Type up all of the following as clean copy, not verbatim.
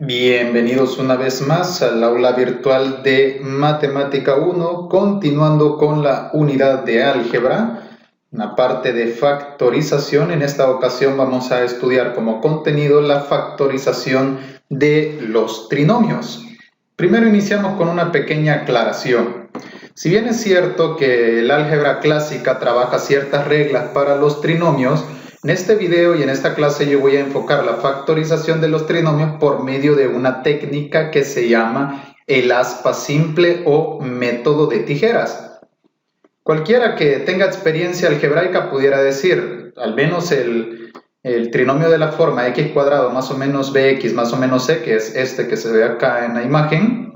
Bienvenidos una vez más al aula virtual de Matemática 1, continuando con la unidad de álgebra, una parte de factorización. En esta ocasión vamos a estudiar como contenido la factorización de los trinomios. Primero iniciamos con una pequeña aclaración. Si bien es cierto que el álgebra clásica trabaja ciertas reglas para los trinomios, en este video y en esta clase yo voy a enfocar la factorización de los trinomios por medio de una técnica que se llama el aspa simple o método de tijeras. Cualquiera que tenga experiencia algebraica pudiera decir, al menos el trinomio de la forma x cuadrado más o menos bx más o menos c, que es este que se ve acá en la imagen,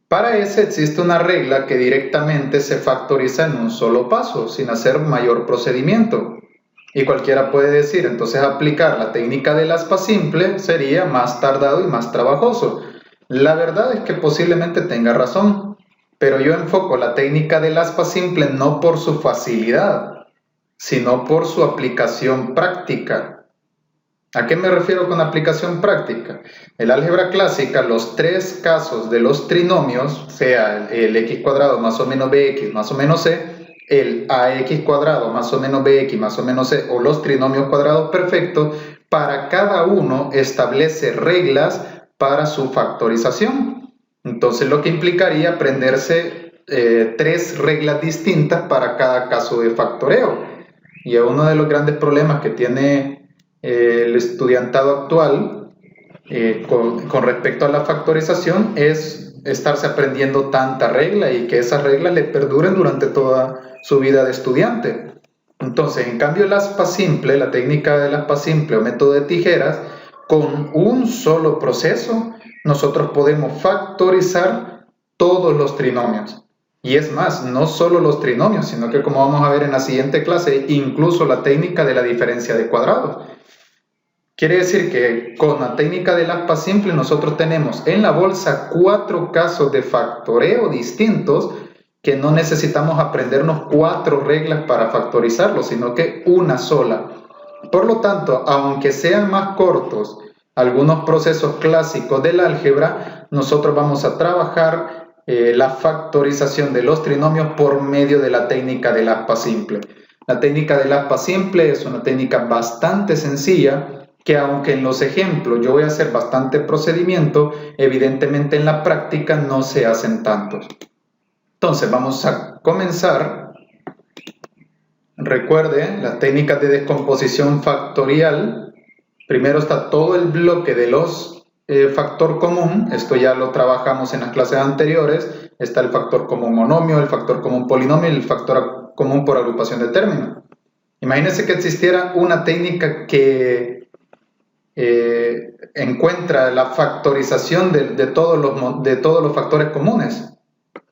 para ese existe una regla que directamente se factoriza en un solo paso, sin hacer mayor procedimiento. Y cualquiera puede decir, entonces aplicar la técnica del aspa simple sería más tardado y más trabajoso. La verdad es que posiblemente tenga razón, pero yo enfoco la técnica del aspa simple no por su facilidad, sino por su aplicación práctica. ¿A qué me refiero con aplicación práctica? En la álgebra clásica, los tres casos de los trinomios, sea el x cuadrado más o menos bx más o menos c, el ax cuadrado más o menos bx más o menos c o los trinomios cuadrados perfectos, para cada uno establece reglas para su factorización. Entonces lo que implicaría aprenderse tres reglas distintas para cada caso de factoreo. Y uno de los grandes problemas que tiene el estudiantado actual con respecto a la factorización es estarse aprendiendo tanta regla y que esas reglas le perduren durante toda su vida de estudiante. Entonces, en cambio, el aspa simple, la técnica del aspa simple o método de tijeras, con un solo proceso, nosotros podemos factorizar todos los trinomios. Y es más, no solo los trinomios, sino que, como vamos a ver en la siguiente clase, incluso la técnica de la diferencia de cuadrados. Quiere decir que con la técnica del aspa simple nosotros tenemos en la bolsa 4 casos de factoreo distintos que no necesitamos aprendernos 4 reglas para factorizarlos, sino que una sola. Por lo tanto, aunque sean más cortos algunos procesos clásicos del álgebra, nosotros vamos a trabajar la factorización de los trinomios por medio de la técnica del aspa simple. La técnica del aspa simple es una técnica bastante sencilla, que aunque en los ejemplos yo voy a hacer bastante procedimiento, evidentemente en la práctica no se hacen tantos. Entonces vamos a comenzar. Recuerde las técnicas de descomposición factorial. Primero está todo el bloque de los factor común. Esto ya lo trabajamos en las clases anteriores. Está el factor común monomio, el factor común polinomio y el factor común por agrupación de términos. Imagínense que existiera una técnica que encuentra la factorización de todos los factores comunes.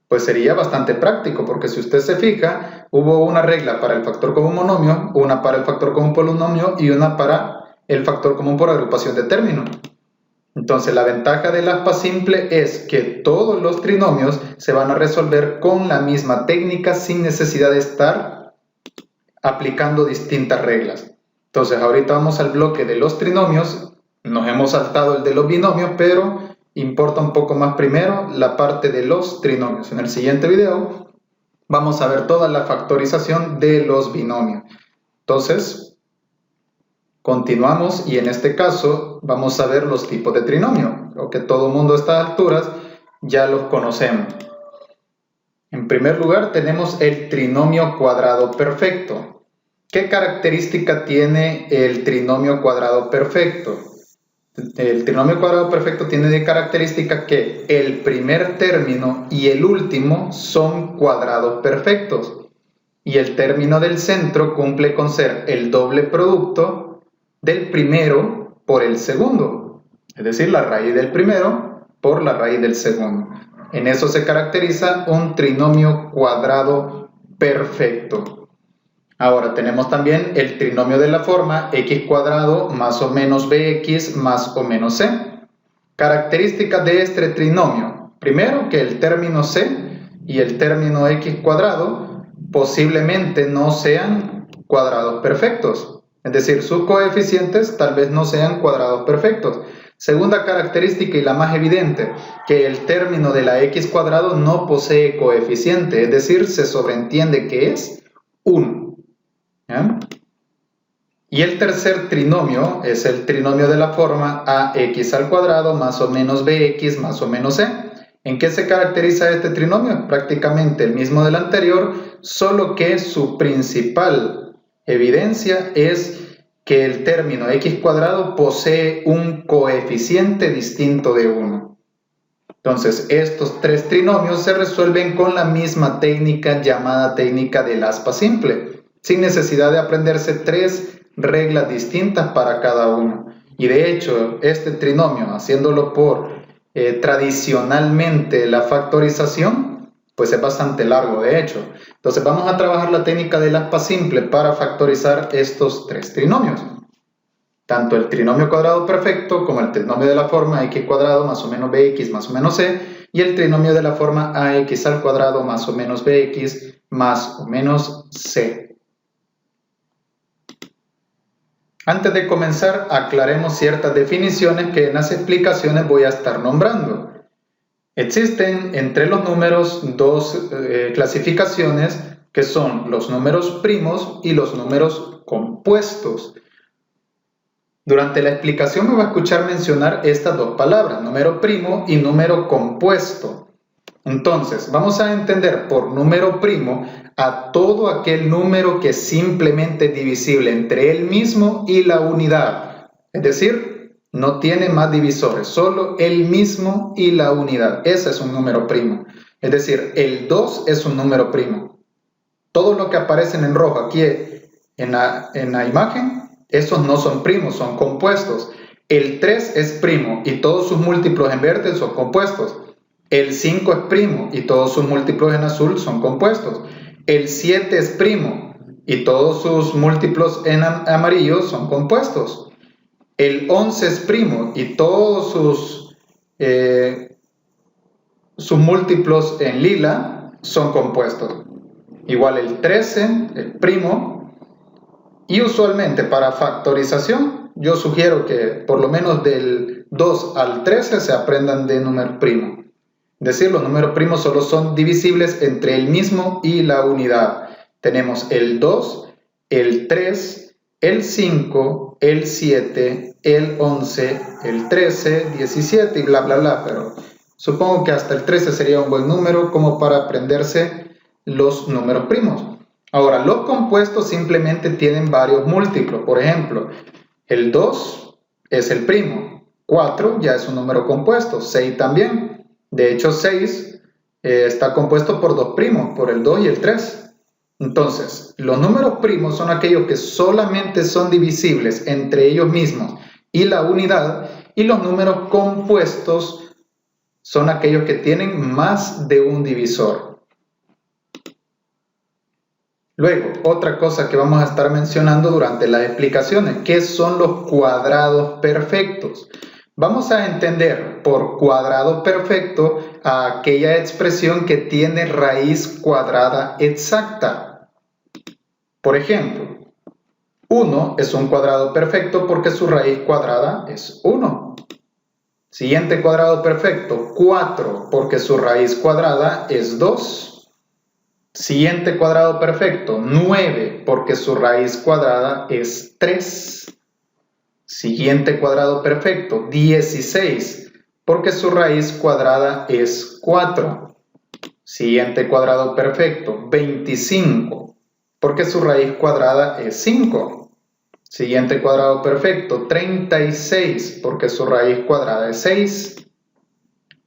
Pues sería bastante práctico, porque si usted se fija, hubo una regla para el factor común monomio, una para el factor común polinomio y una para el factor común por agrupación de términos. Entonces la ventaja del aspa simple es que todos los trinomios se van a resolver con la misma técnica sin necesidad de estar aplicando distintas reglas. Entonces ahorita vamos al bloque de los trinomios. Nos hemos saltado el de los binomios, pero importa un poco más primero la parte de los trinomios. En el siguiente video vamos a ver toda la factorización de los binomios. Entonces, continuamos y en este caso vamos a ver los tipos de trinomio. Creo que todo el mundo a estas alturas ya los conocemos. En primer lugar tenemos el trinomio cuadrado perfecto. ¿Qué característica tiene el trinomio cuadrado perfecto? El trinomio cuadrado perfecto tiene de característica que el primer término y el último son cuadrados perfectos y el término del centro cumple con ser el doble producto del primero por el segundo, es decir, la raíz del primero por la raíz del segundo. En eso se caracteriza un trinomio cuadrado perfecto. Ahora tenemos también el trinomio de la forma x cuadrado más o menos bx más o menos c. Características de este trinomio. Primero, que el término c y el término x cuadrado posiblemente no sean cuadrados perfectos. Es decir, sus coeficientes tal vez no sean cuadrados perfectos. Segunda característica y la más evidente, que el término de la x cuadrado no posee coeficiente, es decir, se sobreentiende que es 1. ¿Ya? Y el tercer trinomio es el trinomio de la forma ax al cuadrado más o menos bx más o menos c. ¿En qué se caracteriza este trinomio? Prácticamente el mismo del anterior, solo que su principal evidencia es que el término x cuadrado posee un coeficiente distinto de 1. Entonces, estos tres trinomios se resuelven con la misma técnica llamada técnica del aspa simple, sin necesidad de aprenderse tres reglas distintas para cada uno. Y de hecho, este trinomio, haciéndolo por tradicionalmente la factorización, pues es bastante largo de hecho. Entonces vamos a trabajar la técnica del aspa simple para factorizar estos tres trinomios. Tanto el trinomio cuadrado perfecto como el trinomio de la forma x cuadrado más o menos bx más o menos c y el trinomio de la forma ax al cuadrado más o menos bx más o menos c. Antes de comenzar, aclaremos ciertas definiciones que en las explicaciones voy a estar nombrando. Existen entre los números dos clasificaciones que son los números primos y los números compuestos. Durante la explicación me va a escuchar mencionar estas dos palabras, número primo y número compuesto. Entonces, vamos a entender por número primo a todo aquel número que es simplemente divisible entre él mismo y la unidad. Es decir, no tiene más divisores, solo él mismo y la unidad. Ese es un número primo. Es decir, el 2 es un número primo. Todo lo que aparecen en rojo aquí en la imagen, esos no son primos, son compuestos. El 3 es primo y todos sus múltiplos en verde son compuestos. El 5 es primo y todos sus múltiplos en azul son compuestos. El 7 es primo y todos sus múltiplos en amarillo son compuestos. El 11 es primo y todos sus múltiplos en lila son compuestos. Igual el 13 es primo y usualmente para factorización yo sugiero que por lo menos del 2 al 13 se aprendan de número primo. Es decir, los números primos solo son divisibles entre el mismo y la unidad. Tenemos el 2, el 3, el 5, el 7, el 11, el 13, 17 y bla bla bla, pero supongo que hasta el 13 sería un buen número como para aprenderse los números primos. Ahora, los compuestos simplemente tienen varios múltiplos. Por ejemplo, el 2 es el primo, 4 ya es un número compuesto, 6 también. De hecho, 6 está compuesto por dos primos, por el 2 y el 3. Entonces, los números primos son aquellos que solamente son divisibles entre ellos mismos y la unidad, y los números compuestos son aquellos que tienen más de un divisor. Luego, otra cosa que vamos a estar mencionando durante las explicaciones, ¿qué son los cuadrados perfectos? Vamos a entender por cuadrado perfecto a aquella expresión que tiene raíz cuadrada exacta. Por ejemplo, 1 es un cuadrado perfecto porque su raíz cuadrada es 1. Siguiente cuadrado perfecto, 4 porque su raíz cuadrada es 2. Siguiente cuadrado perfecto, 9 porque su raíz cuadrada es 3. Siguiente cuadrado perfecto, 16, porque su raíz cuadrada es 4. Siguiente cuadrado perfecto, 25, porque su raíz cuadrada es 5. Siguiente cuadrado perfecto, 36, porque su raíz cuadrada es 6.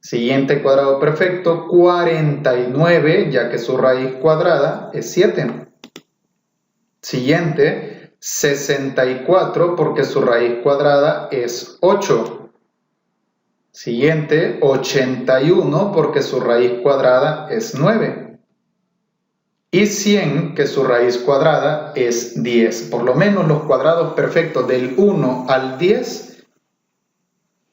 Siguiente cuadrado perfecto, 49, ya que su raíz cuadrada es 7. Siguiente, 64 porque su raíz cuadrada es 8. Siguiente, 81 porque su raíz cuadrada es 9. Y 100 que su raíz cuadrada es 10. Por lo menos los cuadrados perfectos del 1 al 10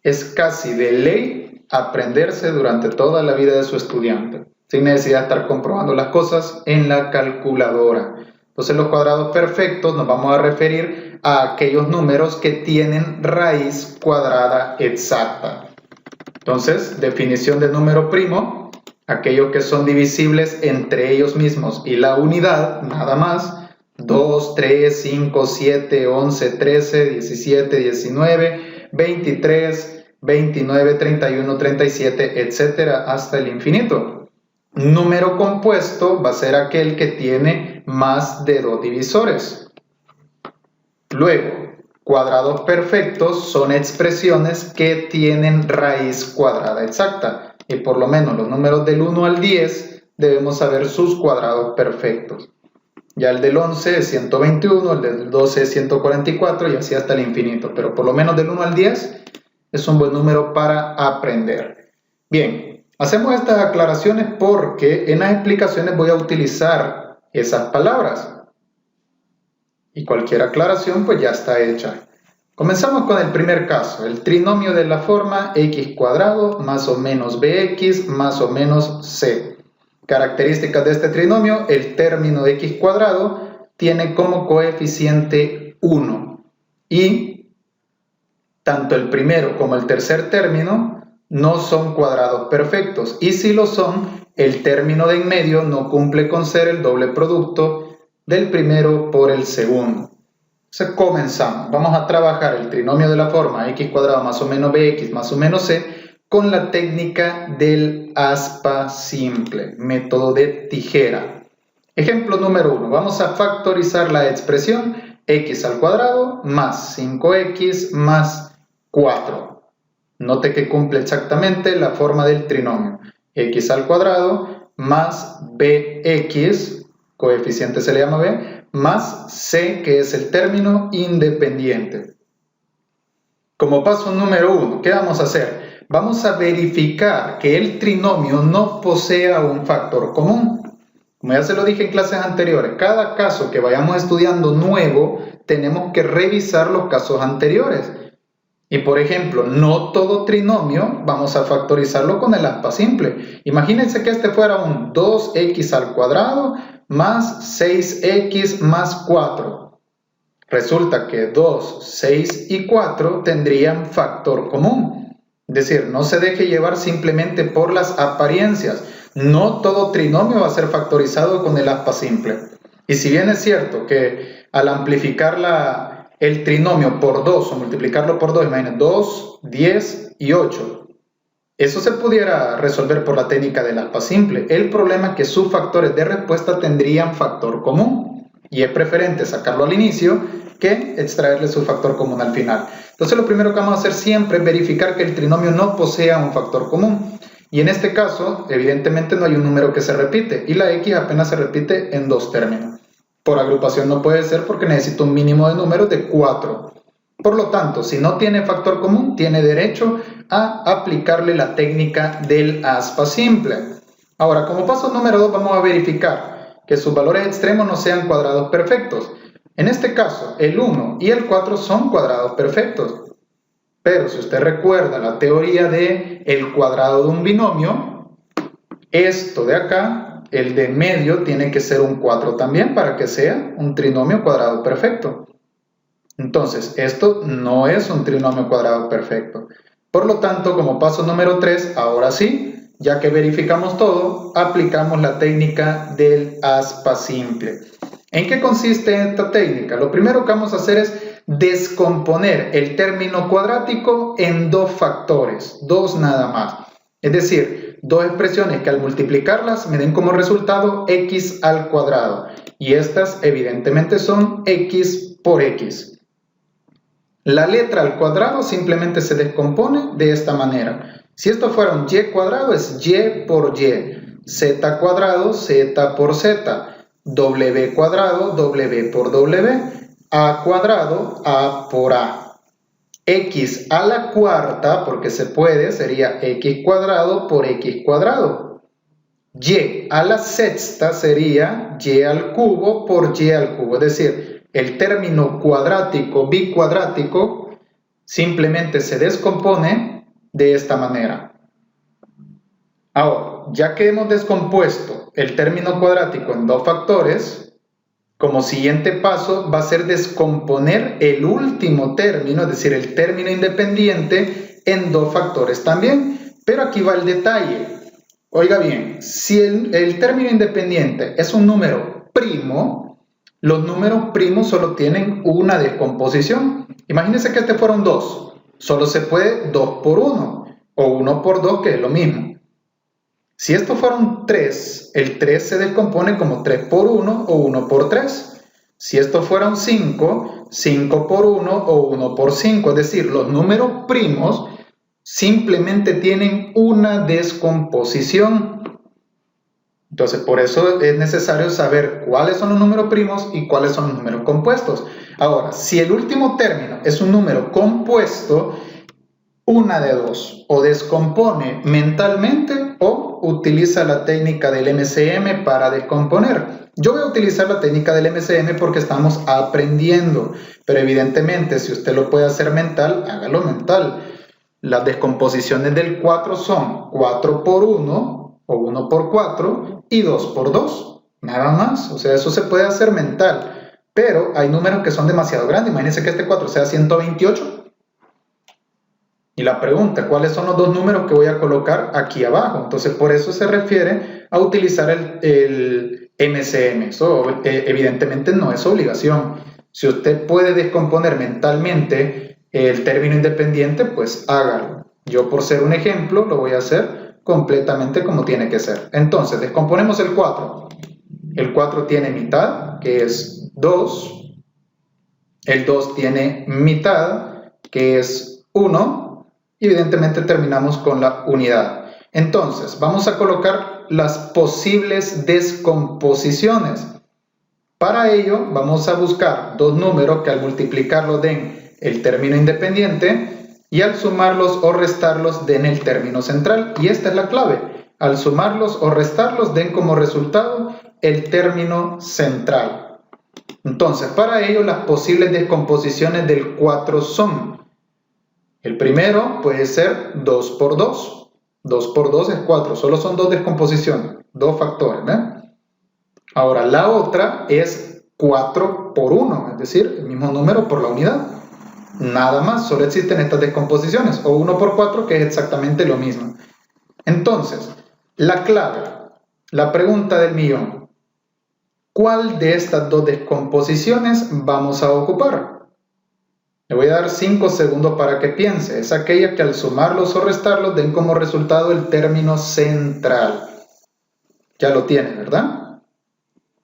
es casi de ley aprenderse durante toda la vida de su estudiante, sin necesidad de estar comprobando las cosas en la calculadora. Entonces los cuadrados perfectos nos vamos a referir a aquellos números que tienen raíz cuadrada exacta. Entonces, definición de número primo, aquellos que son divisibles entre ellos mismos y la unidad, nada más. 2, 3, 5, 7, 11, 13, 17, 19, 23, 29, 31, 37, etcétera, hasta el infinito. Número compuesto va a ser aquel que tiene más de 2 divisores. Luego, cuadrados perfectos son expresiones que tienen raíz cuadrada exacta. Y por lo menos los números del 1 al 10 debemos saber sus cuadrados perfectos. Ya el del 11 es 121, el del 12 es 144 y así hasta el infinito. Pero por lo menos del 1 al 10 es un buen número para aprender. Bien, hacemos estas aclaraciones porque en las explicaciones voy a utilizar esas palabras. Y cualquier aclaración pues ya está hecha. Comenzamos con el primer caso, el trinomio de la forma x cuadrado más o menos bx más o menos c. Características de este trinomio, el término de x cuadrado tiene como coeficiente 1 y tanto el primero como el tercer término no son cuadrados perfectos y si lo son, el término de en medio no cumple con ser el doble producto del primero por el segundo. Entonces comenzamos, vamos a trabajar el trinomio de la forma x cuadrado más o menos bx más o menos c con la técnica del aspa simple, método de tijera. Ejemplo número 1, vamos a factorizar la expresión x al cuadrado más 5x más 4. Note que cumple exactamente la forma del trinomio, x al cuadrado más bx, coeficiente se le llama b, más c, que es el término independiente. Como paso número 1, ¿qué vamos a hacer? Vamos a verificar que el trinomio no posea un factor común. Como ya se lo dije en clases anteriores, cada caso que vayamos estudiando nuevo, tenemos que revisar los casos anteriores. Y por ejemplo, no todo trinomio vamos a factorizarlo con el aspa simple. Imagínense que este fuera un 2x al cuadrado más 6x más 4. Resulta que 2, 6 y 4 tendrían factor común. Es decir, no se deje llevar simplemente por las apariencias. No todo trinomio va a ser factorizado con el aspa simple. Y si bien es cierto que al amplificar el trinomio por 2 o multiplicarlo por 2, imaginen 2, 10 y 8. Eso se pudiera resolver por la técnica del aspa simple. El problema es que sus factores de respuesta tendrían factor común. Y es preferente sacarlo al inicio que extraerle su factor común al final. Entonces lo primero que vamos a hacer siempre es verificar que el trinomio no posea un factor común. Y en este caso, evidentemente no hay un número que se repite y la x apenas se repite en 2 términos. Por agrupación no puede ser porque necesito un mínimo de números de 4. Por lo tanto, si no tiene factor común, tiene derecho a aplicarle la técnica del aspa simple. Ahora, como paso número 2, vamos a verificar que sus valores extremos no sean cuadrados perfectos. En este caso, el 1 y el 4 son cuadrados perfectos. Pero si usted recuerda la teoría del cuadrado de un binomio, esto de acá, el de medio, tiene que ser un 4 también para que sea un trinomio cuadrado perfecto. Entonces, esto no es un trinomio cuadrado perfecto. Por lo tanto, como paso número 3, ahora sí, ya que verificamos todo, aplicamos la técnica del aspa simple. ¿En qué consiste esta técnica? Lo primero que vamos a hacer es descomponer el término cuadrático en 2 factores, 2 nada más. Es decir, 2 expresiones que al multiplicarlas me den como resultado x al cuadrado. Y estas evidentemente son x por x. La letra al cuadrado simplemente se descompone de esta manera. Si esto fuera un y cuadrado es y por y, z cuadrado, z por z. W cuadrado, W por W, A cuadrado, A por A. X a la cuarta, porque se puede, sería X cuadrado por X cuadrado. Y a la sexta sería Y al cubo por Y al cubo. Es decir, el término cuadrático, bicuadrático, simplemente se descompone de esta manera. Ahora, ya que hemos descompuesto el término cuadrático en 2 factores, Como siguiente paso va a ser descomponer el último término, es decir, el término independiente, en dos factores también. Pero aquí va el detalle. Oiga bien, si el término independiente es un número primo, los números primos solo tienen una descomposición. Imagínense que este fuera un 2. Solo se puede 2 por 1 o 1 por 2, que es lo mismo. Si esto fuera un 3, el 3 se descompone como 3 por 1 o 1 por 3. Si esto fuera un 5, 5 por 1 o 1 por 5. Es decir, los números primos simplemente tienen una descomposición. Entonces, por eso es necesario saber cuáles son los números primos y cuáles son los números compuestos. Ahora, si el último término es un número compuesto, una de dos: o descompone mentalmente o utiliza la técnica del MCM para descomponer. Yo voy a utilizar la técnica del MCM porque estamos aprendiendo, pero evidentemente si usted lo puede hacer mental, hágalo mental. Las descomposiciones del 4 son 4 por 1 o 1 por 4 y 2 por 2, nada más. O sea, eso se puede hacer mental, pero hay números que son demasiado grandes. Imagínense que este 4 sea 128. Y la pregunta, ¿cuáles son los dos números que voy a colocar aquí abajo? Entonces, por eso se refiere a utilizar el MCM. Eso evidentemente no es obligación. Si usted puede descomponer mentalmente el término independiente, pues hágalo. Yo, por ser un ejemplo, lo voy a hacer completamente como tiene que ser. Entonces, descomponemos el 4. El 4 tiene mitad, que es 2. El 2 tiene mitad, que es 1. Y evidentemente terminamos con la unidad. Entonces, vamos a colocar las posibles descomposiciones. Para ello, vamos a buscar dos números que al multiplicarlos den el término independiente y al sumarlos o restarlos den el término central. Y esta es la clave. Al sumarlos o restarlos den como resultado el término central. Entonces, para ello, las posibles descomposiciones del 4 son: el primero puede ser 2 por 2. 2 por 2 es 4. Solo son dos descomposiciones, dos factores, ¿eh? Ahora, la otra es 4 por 1, es decir, el mismo número por la unidad. Nada más, solo existen estas descomposiciones. O 1 por 4, que es exactamente lo mismo. Entonces, la clave, la pregunta del millón: ¿cuál de estas dos descomposiciones vamos a ocupar? Le voy a dar 5 segundos para que piense. Es aquella que al sumarlos o restarlos den como resultado el término central. Ya lo tiene, ¿verdad?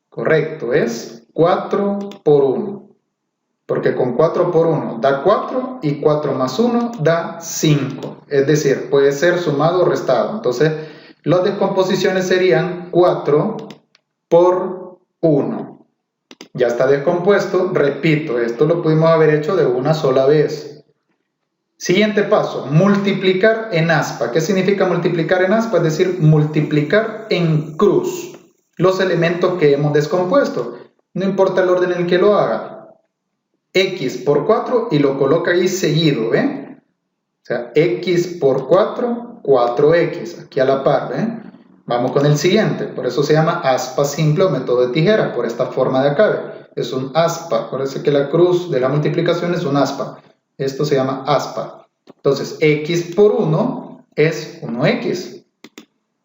Correcto, es 4 por 1. Porque con 4 por 1 da 4 y 4 más 1 da 5. Es decir, puede ser sumado o restado. Entonces, las descomposiciones serían 4 por 1. Ya está descompuesto. Repito, esto lo pudimos haber hecho de una sola vez. Siguiente paso, multiplicar en aspa. ¿Qué significa multiplicar en aspa? Es decir, multiplicar en cruz los elementos que hemos descompuesto. No importa el orden en el que lo haga. X por 4 y lo coloca ahí seguido, ¿eh? O sea, X por 4, 4X, aquí a la par, ¿eh? Vamos con el siguiente, por eso se llama aspa simple o método de tijera, por esta forma de acá. Es un aspa, parece que la cruz de la multiplicación es un aspa. Esto se llama aspa. Entonces, X por 1 es 1X.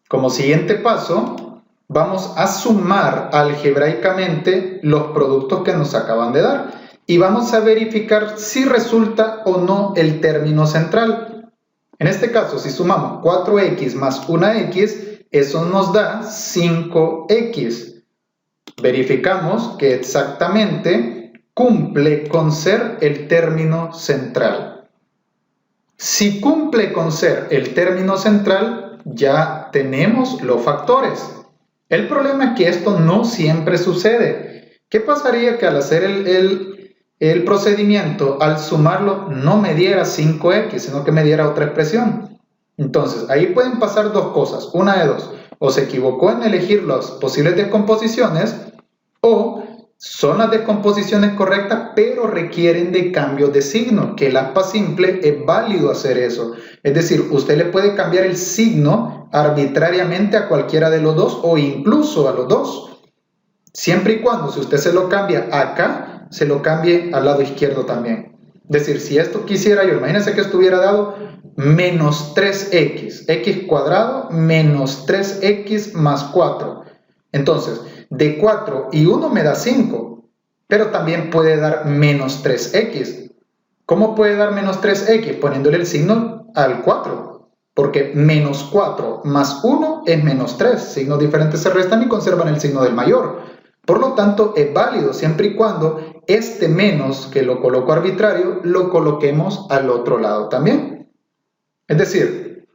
Como siguiente paso, vamos a sumar algebraicamente los productos que nos acaban de dar. Y vamos a verificar si resulta o no el término central. En este caso, si sumamos 4X más 1X, eso nos da 5X. Verificamos que exactamente cumple con ser el término central. Si cumple con ser el término central, ya tenemos los factores. El problema es que esto no siempre sucede. ¿Qué pasaría que al hacer el procedimiento, al sumarlo, no me diera 5X, sino que me diera otra expresión? Entonces, ahí pueden pasar dos cosas, una de dos: o se equivocó en elegir las posibles descomposiciones, o son las descomposiciones correctas, pero requieren de cambios de signo, que el aspa simple es válido hacer eso. Es decir, usted le puede cambiar el signo arbitrariamente a cualquiera de los dos, o incluso a los dos. siempre y cuando si usted se lo cambia acá, se lo cambie al lado izquierdo también. Es decir, si esto quisiera yo, imagínense que estuviera dado menos 3x, x cuadrado menos 3x más 4. Entonces, de 4 y 1 me da 5, pero también puede dar menos 3x. ¿Cómo puede dar menos 3x? Poniéndole el signo al 4, porque menos 4 más 1 es menos 3. Signos diferentes se restan y conservan el signo del mayor. Por lo tanto, es válido siempre y cuando este menos, que lo coloco arbitrario, lo coloquemos al otro lado también. Es decir,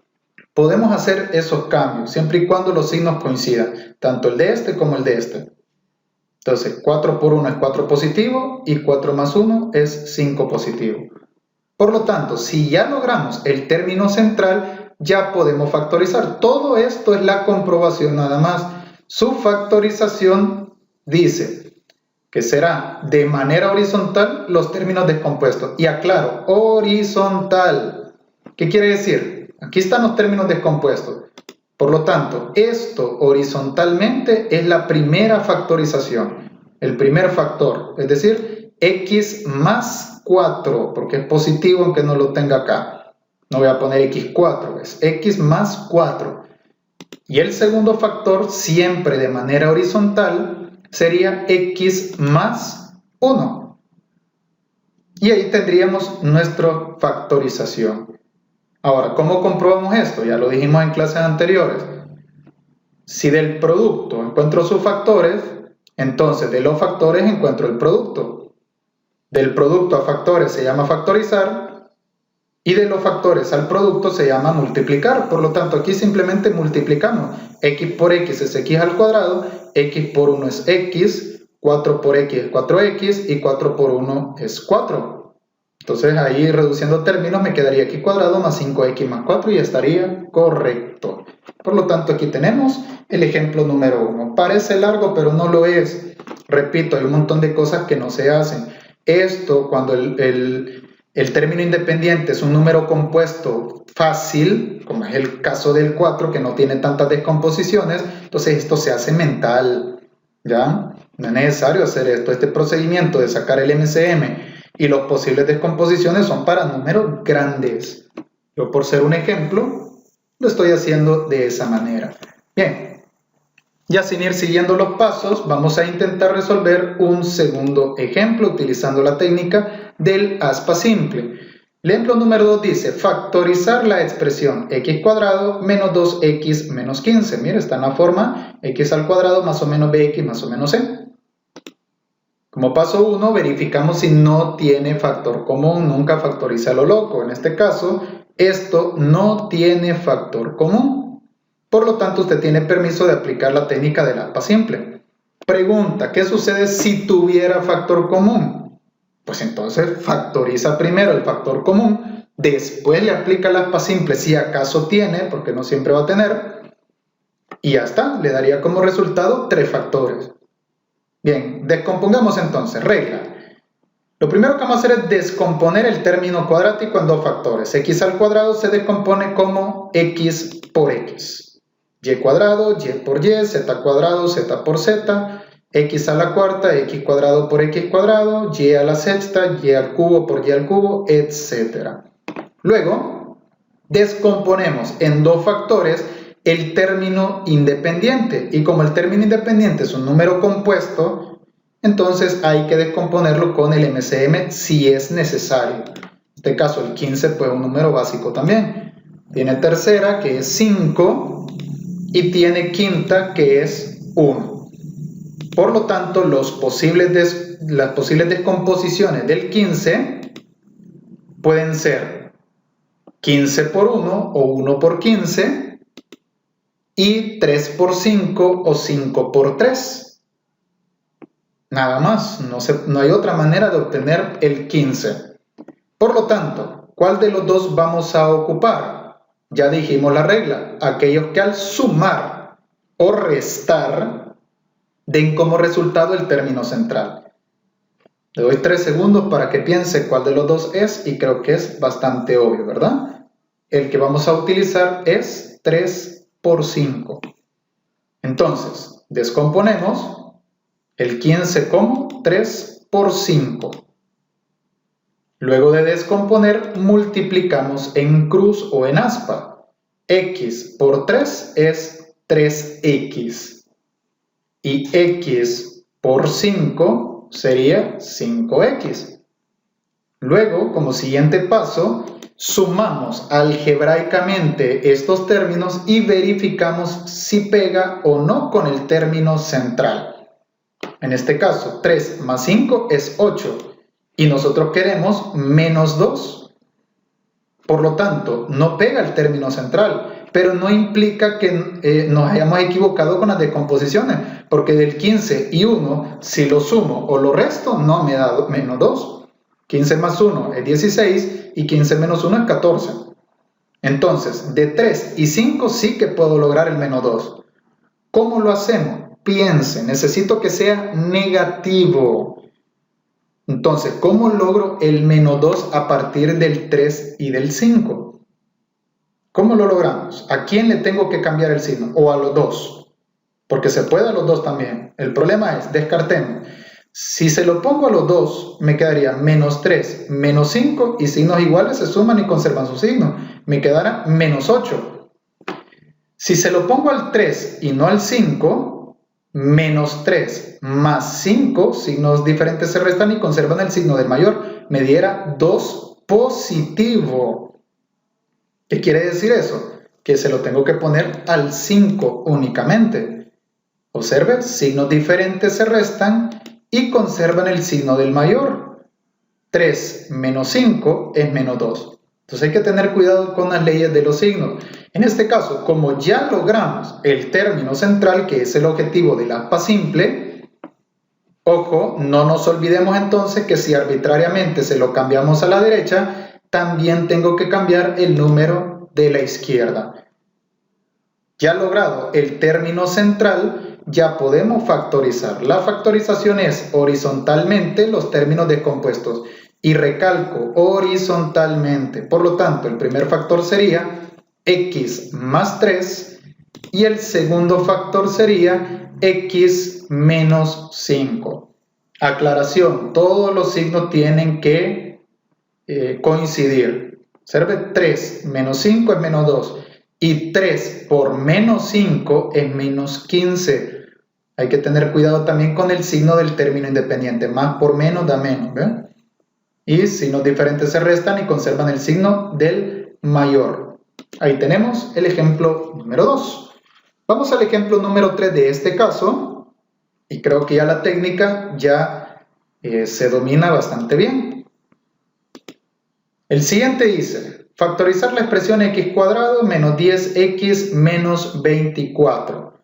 podemos hacer esos cambios siempre y cuando los signos coincidan, tanto el de este como el de este. Entonces, 4 por 1 es 4 positivo y 4 más 1 es 5 positivo. Por lo tanto, si ya logramos el término central, ya podemos factorizar. Todo esto es la comprobación nada más. Su factorización dice que será de manera horizontal los términos descompuestos. Y aclaro, horizontal. ¿Qué quiere decir? Aquí están los términos descompuestos. Por lo tanto, esto horizontalmente es la primera factorización, el primer factor, es decir, x más 4, porque es positivo aunque no lo tenga acá. No voy a poner x4, es x más 4. Y el segundo factor, siempre de manera horizontal, sería x más 1. Y ahí tendríamos nuestra factorización. Ahora, ¿cómo comprobamos esto? Ya lo dijimos en clases anteriores. Si del producto encuentro sus factores, entonces de los factores encuentro el producto. Del producto a factores se llama factorizar y de los factores al producto se llama multiplicar. Por lo tanto, aquí simplemente multiplicamos. X por x es x al cuadrado, x por 1 es x, 4 por x es 4x y 4 por 1 es 4. Entonces ahí reduciendo términos me quedaría x cuadrado más 5x más 4 y estaría correcto. Por lo tanto aquí tenemos el ejemplo número 1. Parece largo pero no lo es. Repito, hay un montón de cosas que no se hacen. Esto cuando el término independiente es un número compuesto fácil, como es el caso del 4 que no tiene tantas descomposiciones, entonces esto se hace mental. ¿Ya? No es necesario hacer esto. Este procedimiento de sacar el MCM y las posibles descomposiciones son para números grandes. Yo por ser un ejemplo, lo estoy haciendo de esa manera. Bien, ya sin ir siguiendo los pasos, vamos a intentar resolver un segundo ejemplo utilizando la técnica del aspa simple. El ejemplo número 2 dice, factorizar la expresión x cuadrado menos 2x menos 15. Mira, está en la forma x al cuadrado más o menos bx más o menos c. Como paso 1, verificamos si no tiene factor común, nunca factoriza lo loco. En este caso, esto no tiene factor común. Por lo tanto, usted tiene permiso de aplicar la técnica del aspa simple. Pregunta, ¿qué sucede si tuviera factor común? Pues entonces factoriza primero el factor común, después le aplica el aspa simple si acaso tiene, porque no siempre va a tener, y ya está, le daría como resultado 3 factores. Bien, descompongamos entonces, regla. Lo primero que vamos a hacer es descomponer el término cuadrático en dos factores. X al cuadrado se descompone como x por x. Y cuadrado, y por y, z cuadrado, z por z, x a la cuarta, x cuadrado por x cuadrado, y a la sexta, y al cubo por y al cubo, etc. Luego, descomponemos en dos factores el término independiente, y como el término independiente es un número compuesto, entonces hay que descomponerlo con el MCM si es necesario. En este caso el 15 pues un número básico también. Tiene tercera que es 5 y tiene quinta que es 1. Por lo tanto, las posibles descomposiciones del 15 pueden ser 15 por 1 o 1 por 15 y 3 por 5 o 5 por 3. Nada más, no hay otra manera de obtener el 15. Por lo tanto, ¿cuál de los dos vamos a ocupar? Ya dijimos la regla, aquellos que al sumar o restar den como resultado el término central. Le doy 3 segundos para que piense cuál de los dos es y creo que es bastante obvio, ¿verdad? El que vamos a utilizar es 3 por 5. Entonces, descomponemos El 15 como 3 por 5. Luego de descomponer, multiplicamos en cruz o en aspa. X por 3 es 3x. Y x por 5 sería 5x. Luego, como siguiente paso, sumamos algebraicamente estos términos y verificamos si pega o no con el término central. En este caso, 3 más 5 es 8. Y nosotros queremos menos 2. Por lo tanto, no pega el término central, pero no implica que nos hayamos equivocado con las descomposiciones, porque del 15 y 1, si lo sumo o lo resto, no me da menos 2. 15 más 1 es 16 y 15 menos 1 es 14. Entonces, de 3 y 5 sí que puedo lograr el menos 2. ¿Cómo lo hacemos? Piensen, necesito que sea negativo. Entonces, ¿cómo logro el menos 2 a partir del 3 y del 5? ¿Cómo lo logramos? ¿A quién le tengo que cambiar el signo? ¿O a los dos? Porque se puede a los dos también. El problema es, descartemos. Si se lo pongo a los dos, me quedaría menos 3, menos 5, y signos iguales se suman y conservan su signo. Me quedará menos 8. Si se lo pongo al 3 y no al 5, menos 3 más 5, signos diferentes se restan y conservan el signo del mayor. Me diera 2 positivo. ¿Qué quiere decir eso? Que se lo tengo que poner al 5 únicamente. Observe, signos diferentes se restan y conservan el signo del mayor. 3 menos 5 es menos 2. Entonces hay que tener cuidado con las leyes de los signos. En este caso, como ya logramos el término central, que es el objetivo del aspa simple, ojo, no nos olvidemos entonces que si arbitrariamente se lo cambiamos a la derecha, también tengo que cambiar el número de la izquierda. Ya logrado el término central, ya podemos factorizar. La factorización es horizontalmente los términos descompuestos. Y recalco, horizontalmente. Por lo tanto, el primer factor sería x más 3 y el segundo factor sería x menos 5. Aclaración, todos los signos tienen que coincidir. Observe, 3 menos 5 es menos 2 y 3 por menos 5 es menos 15. Hay que tener cuidado también con el signo del término independiente. Más por menos da menos, ¿ven? Y signos diferentes se restan y conservan el signo del mayor. Ahí tenemos el ejemplo número 2. Vamos al ejemplo número 3 de este caso, y creo que ya la técnica ya se domina bastante bien. El siguiente dice, factorizar la expresión x cuadrado menos 10x menos 24.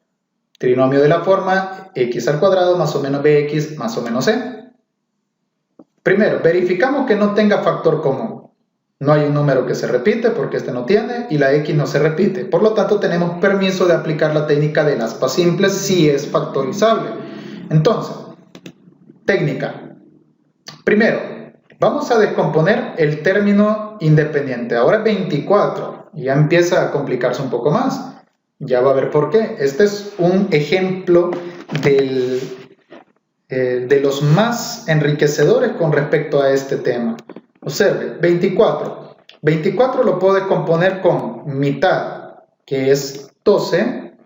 Trinomio de la forma x al cuadrado más o menos bx más o menos c. Primero, verificamos que no tenga factor común. No hay un número que se repite porque este no tiene y la x no se repite. Por lo tanto, tenemos permiso de aplicar la técnica del aspa simple si es factorizable. Entonces, técnica. Primero, vamos a descomponer el término independiente. Ahora es 24 y ya empieza a complicarse un poco más. Ya va a ver por qué. Este es un ejemplo de los más enriquecedores con respecto a este tema. Observe, 24. 24 lo puedo descomponer con mitad, que es 12,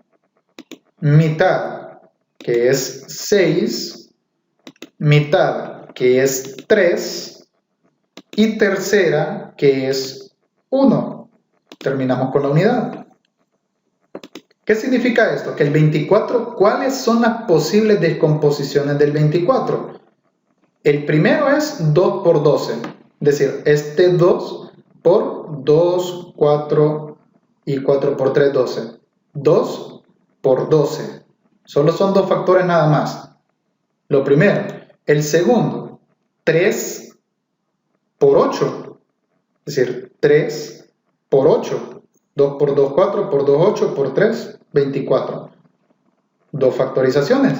mitad, que es 6, mitad, que es 3, y tercera, que es 1. Terminamos con la unidad. ¿Qué significa esto? Que el 24, ¿cuáles son las posibles descomposiciones del 24? El primero es 2 por 12, es decir, este 2 por 2, 4 y 4 por 3, 12. 2 por 12. Solo son dos factores nada más. Lo primero. El segundo, 3 por 8, es decir, 3 por 8. 2 por 2, 4, por 2, 8, por 3, 24. Dos factorizaciones.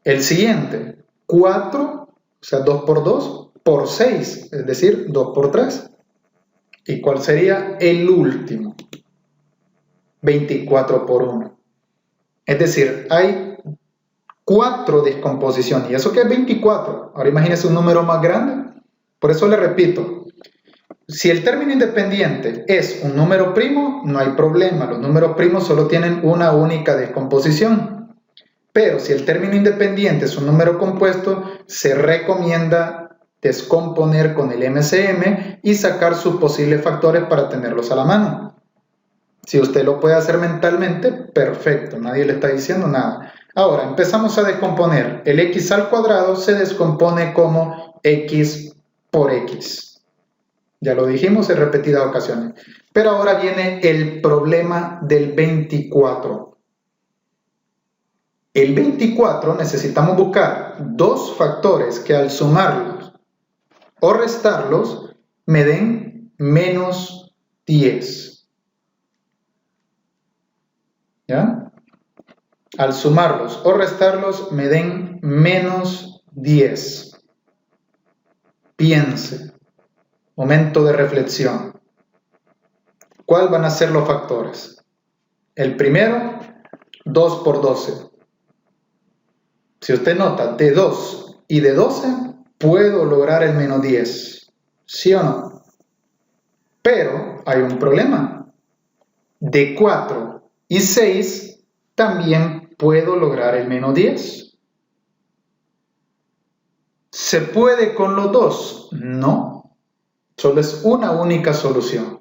El siguiente, 4, o sea, 2 por 2, por 6, es decir, 2 por 3. ¿Y cuál sería el último? 24 por 1. Es decir, hay 4 descomposiciones. ¿Y eso qué es 24? Ahora imagínense un número más grande. Por eso le repito, si el término independiente es un número primo, no hay problema. Los números primos solo tienen una única descomposición. Pero si el término independiente es un número compuesto, se recomienda descomponer con el MCM y sacar sus posibles factores para tenerlos a la mano. Si usted lo puede hacer mentalmente, perfecto, nadie le está diciendo nada. Ahora, empezamos a descomponer. El x al cuadrado se descompone como x por x. Ya lo dijimos en repetidas ocasiones. Pero ahora viene el problema del 24. El 24 necesitamos buscar dos factores que al sumarlos o restarlos me den menos 10. ¿Ya? Al sumarlos o restarlos me den menos 10. Piense. Momento de reflexión. ¿Cuáles van a ser los factores? El primero, 2 por 12. Si usted nota, de 2 y de 12 puedo lograr el menos 10. ¿Sí o no? Pero hay un problema. De 4 y 6 también puedo lograr el menos 10. ¿Se puede con los dos? No. Solo es una única solución.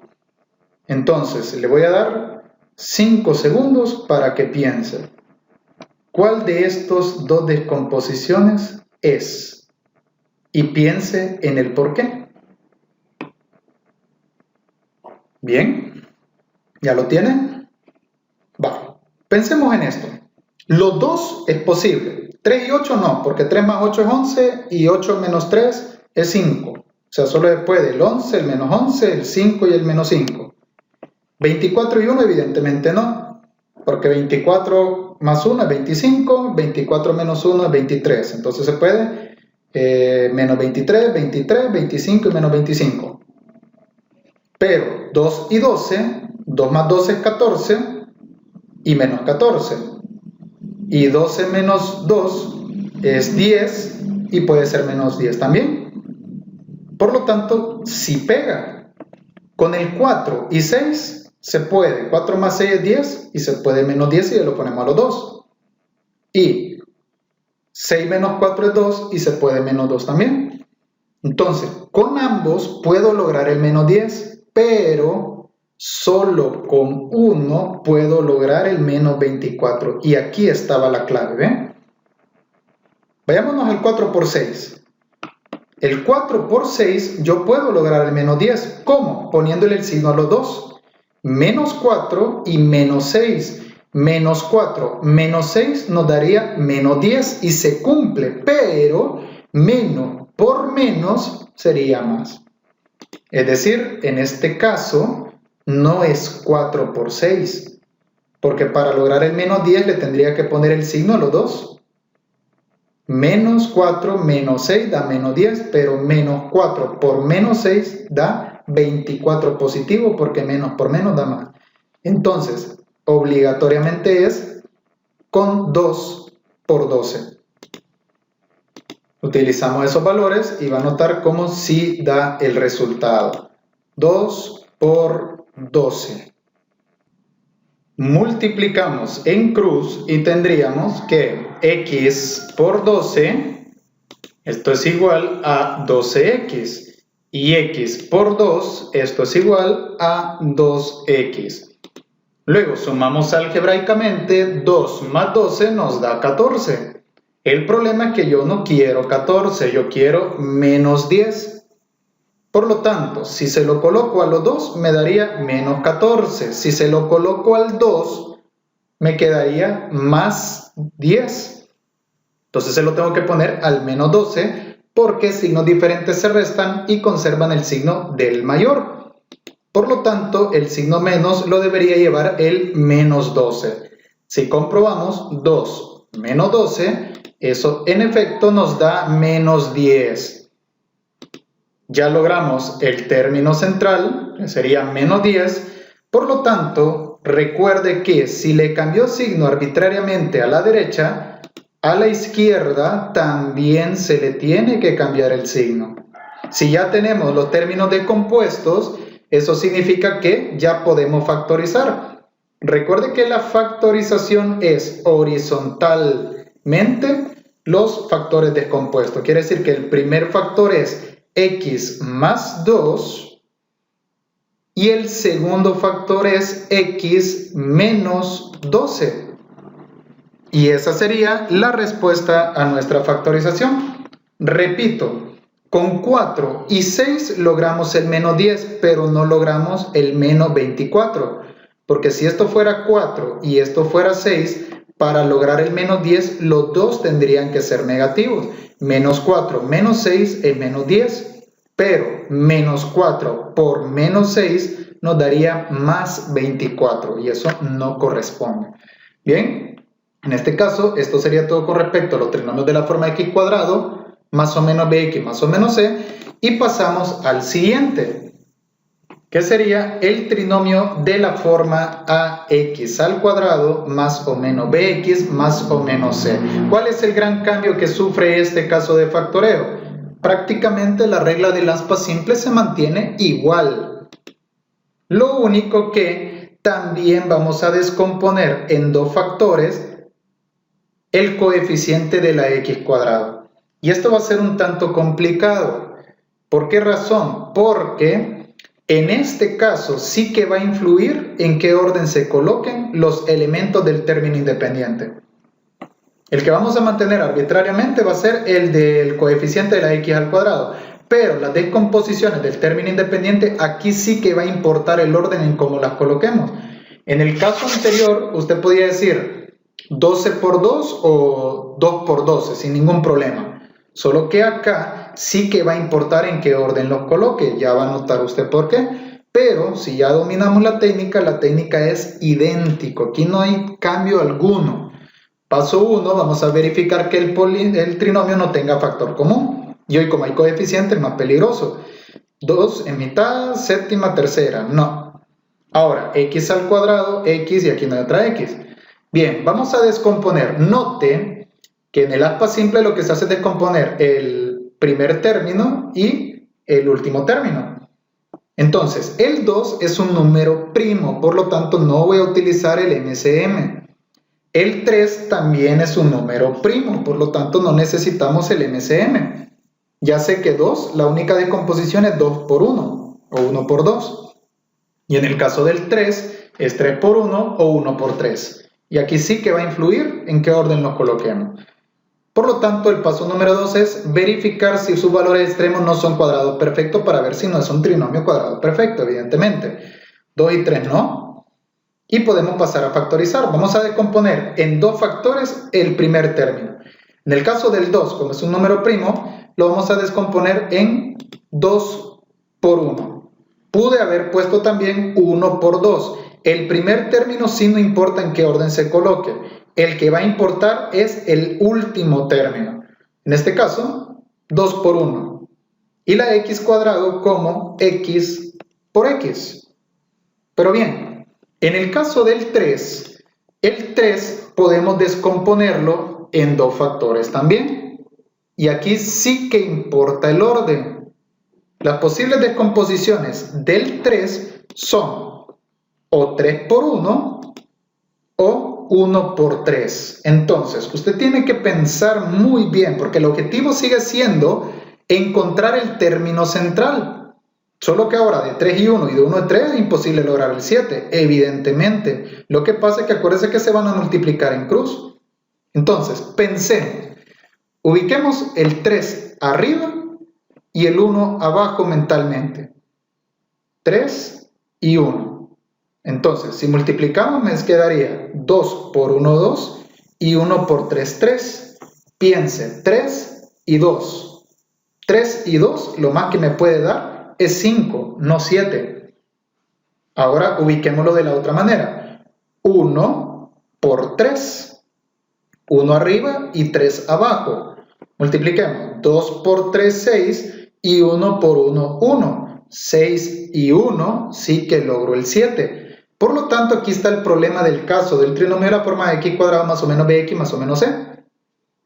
Entonces, le voy a dar 5 segundos para que piense. ¿Cuál de estos dos descomposiciones es? Y piense en el por qué. ¿Bien? ¿Ya lo tienen? Va. Pensemos en esto. Los dos es posible. 3 y 8 no, porque 3 más 8 es 11 y 8 menos 3 es 5. O sea, solo se puede el 11, el menos 11, el 5 y el menos 5. 24 y 1 evidentemente no, porque 24 más 1 es 25, 24 menos 1 es 23. Entonces se puede menos 23, 23, 25 y menos 25. Pero 2 y 12, 2 más 12 es 14 y menos 14. Y 12 menos 2 es 10 y puede ser menos 10 también. Por lo tanto, si pega. Con el 4 y 6 se puede. 4 más 6 es 10 y se puede menos 10 y lo ponemos a los 2. Y 6 menos 4 es 2 y se puede menos 2 también. Entonces, con ambos puedo lograr el menos 10, pero solo con uno puedo lograr el menos 24. Y aquí estaba la clave, ¿ven? Vayámonos al 4 por 6. El 4 por 6 yo puedo lograr el menos 10. ¿Cómo? Poniéndole el signo a los dos. Menos 4 y menos 6. Menos 4 menos 6 nos daría menos 10 y se cumple, pero menos por menos sería más. Es decir, en este caso no es 4 por 6, porque para lograr el menos 10 le tendría que poner el signo a los dos. Menos 4 menos 6 da menos 10, pero menos 4 por menos 6 da 24 positivo, porque menos por menos da más. Entonces, obligatoriamente es con 2 por 12. Utilizamos esos valores y va a notar cómo sí da el resultado. 2 por 12. Multiplicamos en cruz y tendríamos que x por 12, esto es igual a 12x, y x por 2, esto es igual a 2x. Luego sumamos algebraicamente, 2 más 12 nos da 14. El problema es que yo no quiero 14, yo quiero menos 10. Por lo tanto, si se lo coloco a los 2, me daría menos 14. Si se lo coloco al 2, me quedaría más 10. Entonces se lo tengo que poner al menos 12, porque signos diferentes se restan y conservan el signo del mayor. Por lo tanto, el signo menos lo debería llevar el menos 12. Si comprobamos 2 menos 12, eso en efecto nos da menos 10. Ya logramos el término central, que sería menos 10. Por lo tanto, recuerde que si le cambió signo arbitrariamente a la derecha, a la izquierda también se le tiene que cambiar el signo. Si ya tenemos los términos descompuestos, eso significa que ya podemos factorizar. Recuerde que la factorización es horizontalmente los factores descompuestos. Quiere decir que el primer factor es x más 2 y el segundo factor es x menos 12. Y esa sería la respuesta a nuestra factorización. Repito, con 4 y 6 logramos el menos 10, pero no logramos el menos 24. Porque si esto fuera 4 y esto fuera 6, para lograr el menos 10, los dos tendrían que ser negativos. Menos 4 menos 6 es menos 10. Pero menos 4 por menos 6 nos daría más 24. Y eso no corresponde. Bien, en este caso, esto sería todo con respecto a los trinomios de la forma x cuadrado, más o menos bx más o menos c, y pasamos al siguiente, que sería el trinomio de la forma ax al cuadrado más o menos bx más o menos c. ¿Cuál es el gran cambio que sufre este caso de factoreo? Prácticamente la regla del aspa simple se mantiene igual. Lo único que también vamos a descomponer en dos factores el coeficiente de la x cuadrado. Y esto va a ser un tanto complicado. ¿Por qué razón? Porque en este caso sí que va a influir en qué orden se coloquen los elementos del término independiente. El que vamos a mantener arbitrariamente va a ser el del coeficiente de la x al cuadrado. Pero las descomposiciones del término independiente, aquí sí que va a importar el orden en cómo las coloquemos. En el caso anterior, usted podía decir 12 por 2 o 2 por 12 sin ningún problema. Solo que acá sí que va a importar en qué orden los coloque. Ya va a notar usted por qué. Pero si ya dominamos la técnica es idéntico. Aquí no hay cambio alguno. Paso 1, vamos a verificar que el trinomio no tenga factor común. Y hoy como hay coeficiente es más peligroso. 2 en mitad, séptima, tercera. No. Ahora, x al cuadrado, x y aquí no hay otra x. Bien, vamos a descomponer. Note que en el aspa simple lo que se hace es descomponer el primer término y el último término. Entonces, el 2 es un número primo, por lo tanto no voy a utilizar el MCM. El 3 también es un número primo, por lo tanto no necesitamos el MCM. Ya sé que 2, la única descomposición es 2 por 1 o 1 por 2. Y en el caso del 3 es 3 por 1 o 1 por 3. Y aquí sí que va a influir en qué orden los coloquemos. Por lo tanto, el paso número 2 es verificar si sus valores extremos no son cuadrados perfectos para ver si no es un trinomio cuadrado perfecto, evidentemente. 2 y 3 no. Y podemos pasar a factorizar. Vamos a descomponer en dos factores el primer término. En el caso del 2, como es un número primo, lo vamos a descomponer en 2 por 1. Pude haber puesto también 1 por 2. El primer término sí no importa en qué orden se coloque. El que va a importar es el último término. En este caso, 2 por 1. Y la x cuadrado como x por x. Pero bien, en el caso del 3, el 3 podemos descomponerlo en dos factores también. Y aquí sí que importa el orden. Las posibles descomposiciones del 3 son o 3 por 1 o 1 por 3. Entonces, usted tiene que pensar muy bien, porque el objetivo sigue siendo encontrar el término central. Solo que ahora de 3 y 1 y de 1 a 3 es imposible lograr el 7, evidentemente. Lo que pasa es que acuérdense que se van a multiplicar en cruz. Entonces, pensemos. Ubiquemos el 3 arriba y el 1 abajo mentalmente. 3 y 1. Entonces, si multiplicamos, me quedaría 2 por 1, 2 y 1 por 3, 3. Piense, 3 y 2. 3 y 2, lo más que me puede dar es 5, no 7. Ahora ubiquémoslo de la otra manera. 1 por 3. 1 arriba y 3 abajo. Multipliquemos. 2 por 3, 6 y 1 por 1, 1. 6 y 1, sí que logro el 7. Por lo tanto, aquí está el problema del caso del trinomio de la forma de x cuadrado más o menos bx más o menos c.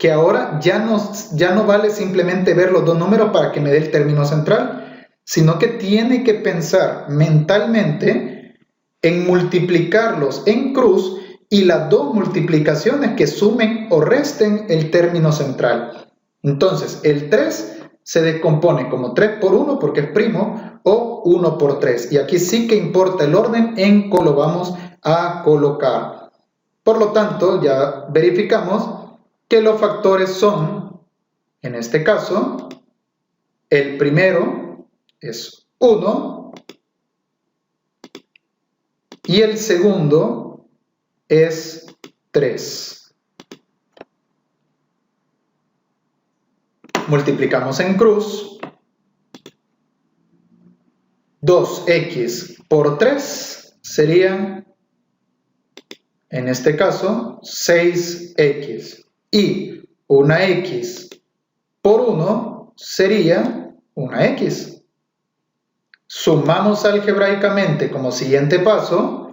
que ahora ya no vale simplemente ver los dos números para que me dé el término central, sino que tiene que pensar mentalmente en multiplicarlos en cruz y las dos multiplicaciones que sumen o resten el término central. Entonces, el 3 se descompone como 3 por 1 porque es primo o 1 por 3. Y aquí sí que importa el orden en cómo lo vamos a colocar. Por lo tanto, ya verificamos que los factores son, en este caso, el primero es 1 y el segundo es 3. Multiplicamos en cruz. 2x por 3 serían, en este caso, 6x. Y una x por 1 sería una x. Sumamos algebraicamente como siguiente paso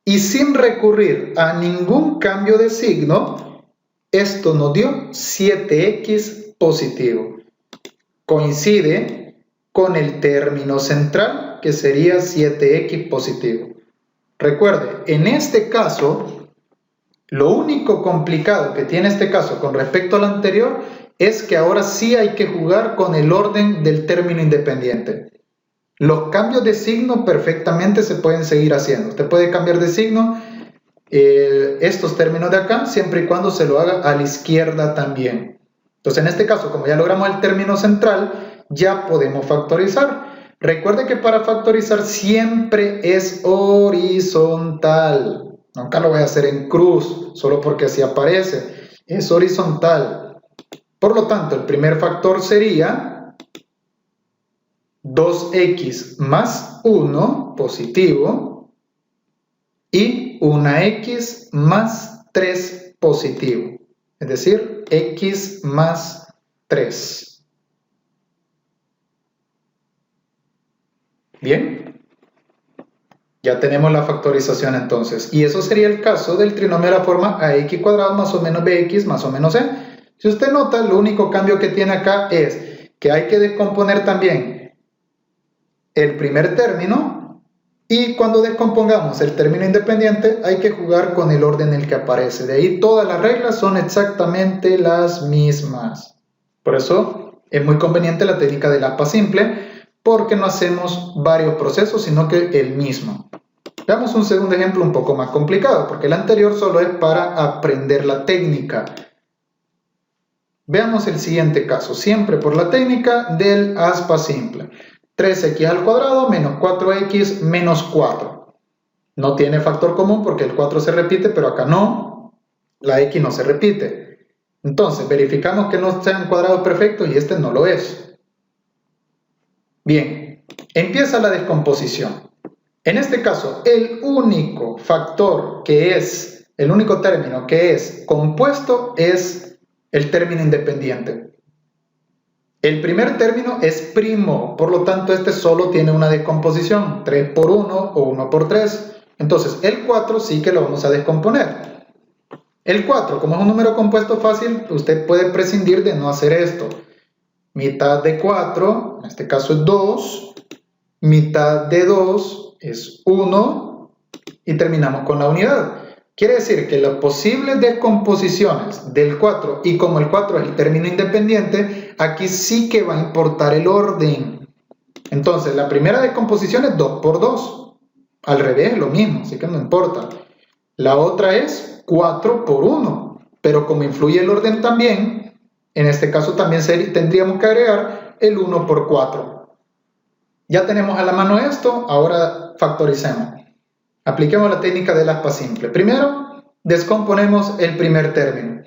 y sin recurrir a ningún cambio de signo, esto nos dio 7x positivo. Coincide con el término central, que sería 7x positivo. Recuerde, en este caso, lo único complicado que tiene este caso con respecto al anterior es que ahora sí hay que jugar con el orden del término independiente. Los cambios de signo perfectamente se pueden seguir haciendo. Usted puede cambiar de signo estos términos de acá, siempre y cuando se lo haga a la izquierda también. Entonces, en este caso, como ya logramos el término central, ya podemos factorizar. Recuerde que para factorizar siempre es horizontal. Nunca lo voy a hacer en cruz, solo porque así aparece. Es horizontal. Por lo tanto, el primer factor sería 2x más 1, positivo, y una x más 3, positivo. Es decir, x más 3. Bien, ya tenemos la factorización entonces. Y eso sería el caso del trinomio de la forma ax cuadrado más o menos bx más o menos c. Si usted nota, lo único cambio que tiene acá es que hay que descomponer también el primer término, y cuando descompongamos el término independiente hay que jugar con el orden en el que aparece. De ahí todas las reglas son exactamente las mismas. Por eso es muy conveniente la técnica del aspa simple, porque no hacemos varios procesos, sino que el mismo. Veamos un segundo ejemplo un poco más complicado, porque el anterior solo es para aprender la técnica. Veamos el siguiente caso, siempre por la técnica del aspa simple. 3x al cuadrado menos 4x menos 4. No tiene factor común porque el 4 se repite, pero acá no. La x no se repite. Entonces, verificamos que no sean cuadrados perfectos y este no lo es. Bien, empieza la descomposición. En este caso, el único término que es compuesto es el término independiente. El primer término es primo, por lo tanto este solo tiene una descomposición, 3 por 1 o 1 por 3. Entonces el 4 sí que lo vamos a descomponer. El 4, como es un número compuesto fácil, usted puede prescindir de no hacer esto. Mitad de 4, en este caso es 2, mitad de 2 es 1 y terminamos con la unidad. Quiere decir que las posibles descomposiciones del 4, y como el 4 es el término independiente, aquí sí que va a importar el orden. Entonces la primera descomposición es 2 por 2, al revés es lo mismo, así que no importa. La otra es 4 por 1, pero como influye el orden también, en este caso también tendríamos que agregar el 1 por 4. Ya tenemos a la mano esto, ahora factoricemos. Apliquemos la técnica del aspa simple. Primero, descomponemos el primer término.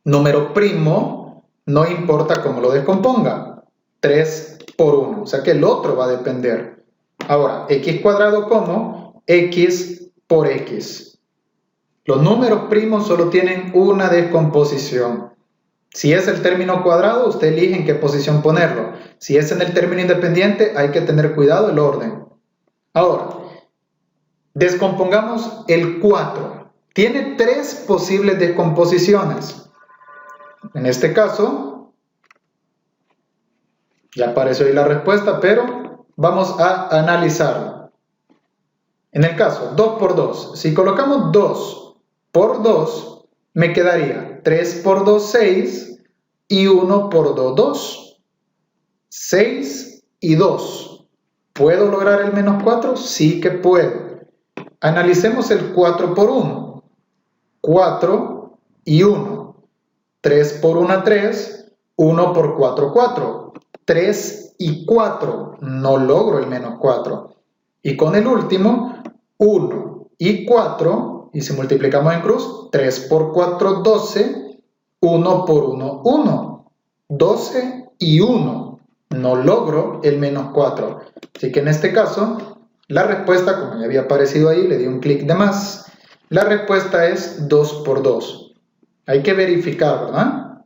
Número primo, no importa cómo lo descomponga. 3 por 1, o sea que el otro va a depender. Ahora, x cuadrado como x por x. Los números primos solo tienen una descomposición. Si es el término cuadrado, usted elige en qué posición ponerlo. Si es en el término independiente, hay que tener cuidado el orden. Ahora, descompongamos el 4. Tiene 3 posibles descomposiciones. En este caso, ya apareció ahí la respuesta, pero vamos a analizarla. En el caso 2 por 2, si colocamos 2 por 2, me quedaría 3 por 2, 6, y 1 por 2, 2. 6 y 2. ¿Puedo lograr el menos 4? Sí que puedo. Analicemos el 4 por 1. 4 y 1. 3 por 1, 3. 1 por 4, 4. 3 y 4. No logro el menos 4. Y con el último, 1 y 4. Y si multiplicamos en cruz, 3 por 4, 12. 1 por 1, 1. 12 y 1. No logro el menos 4. Así que en este caso, la respuesta, como ya había aparecido ahí, le di un clic de más. La respuesta es 2 por 2. Hay que verificar, ¿verdad?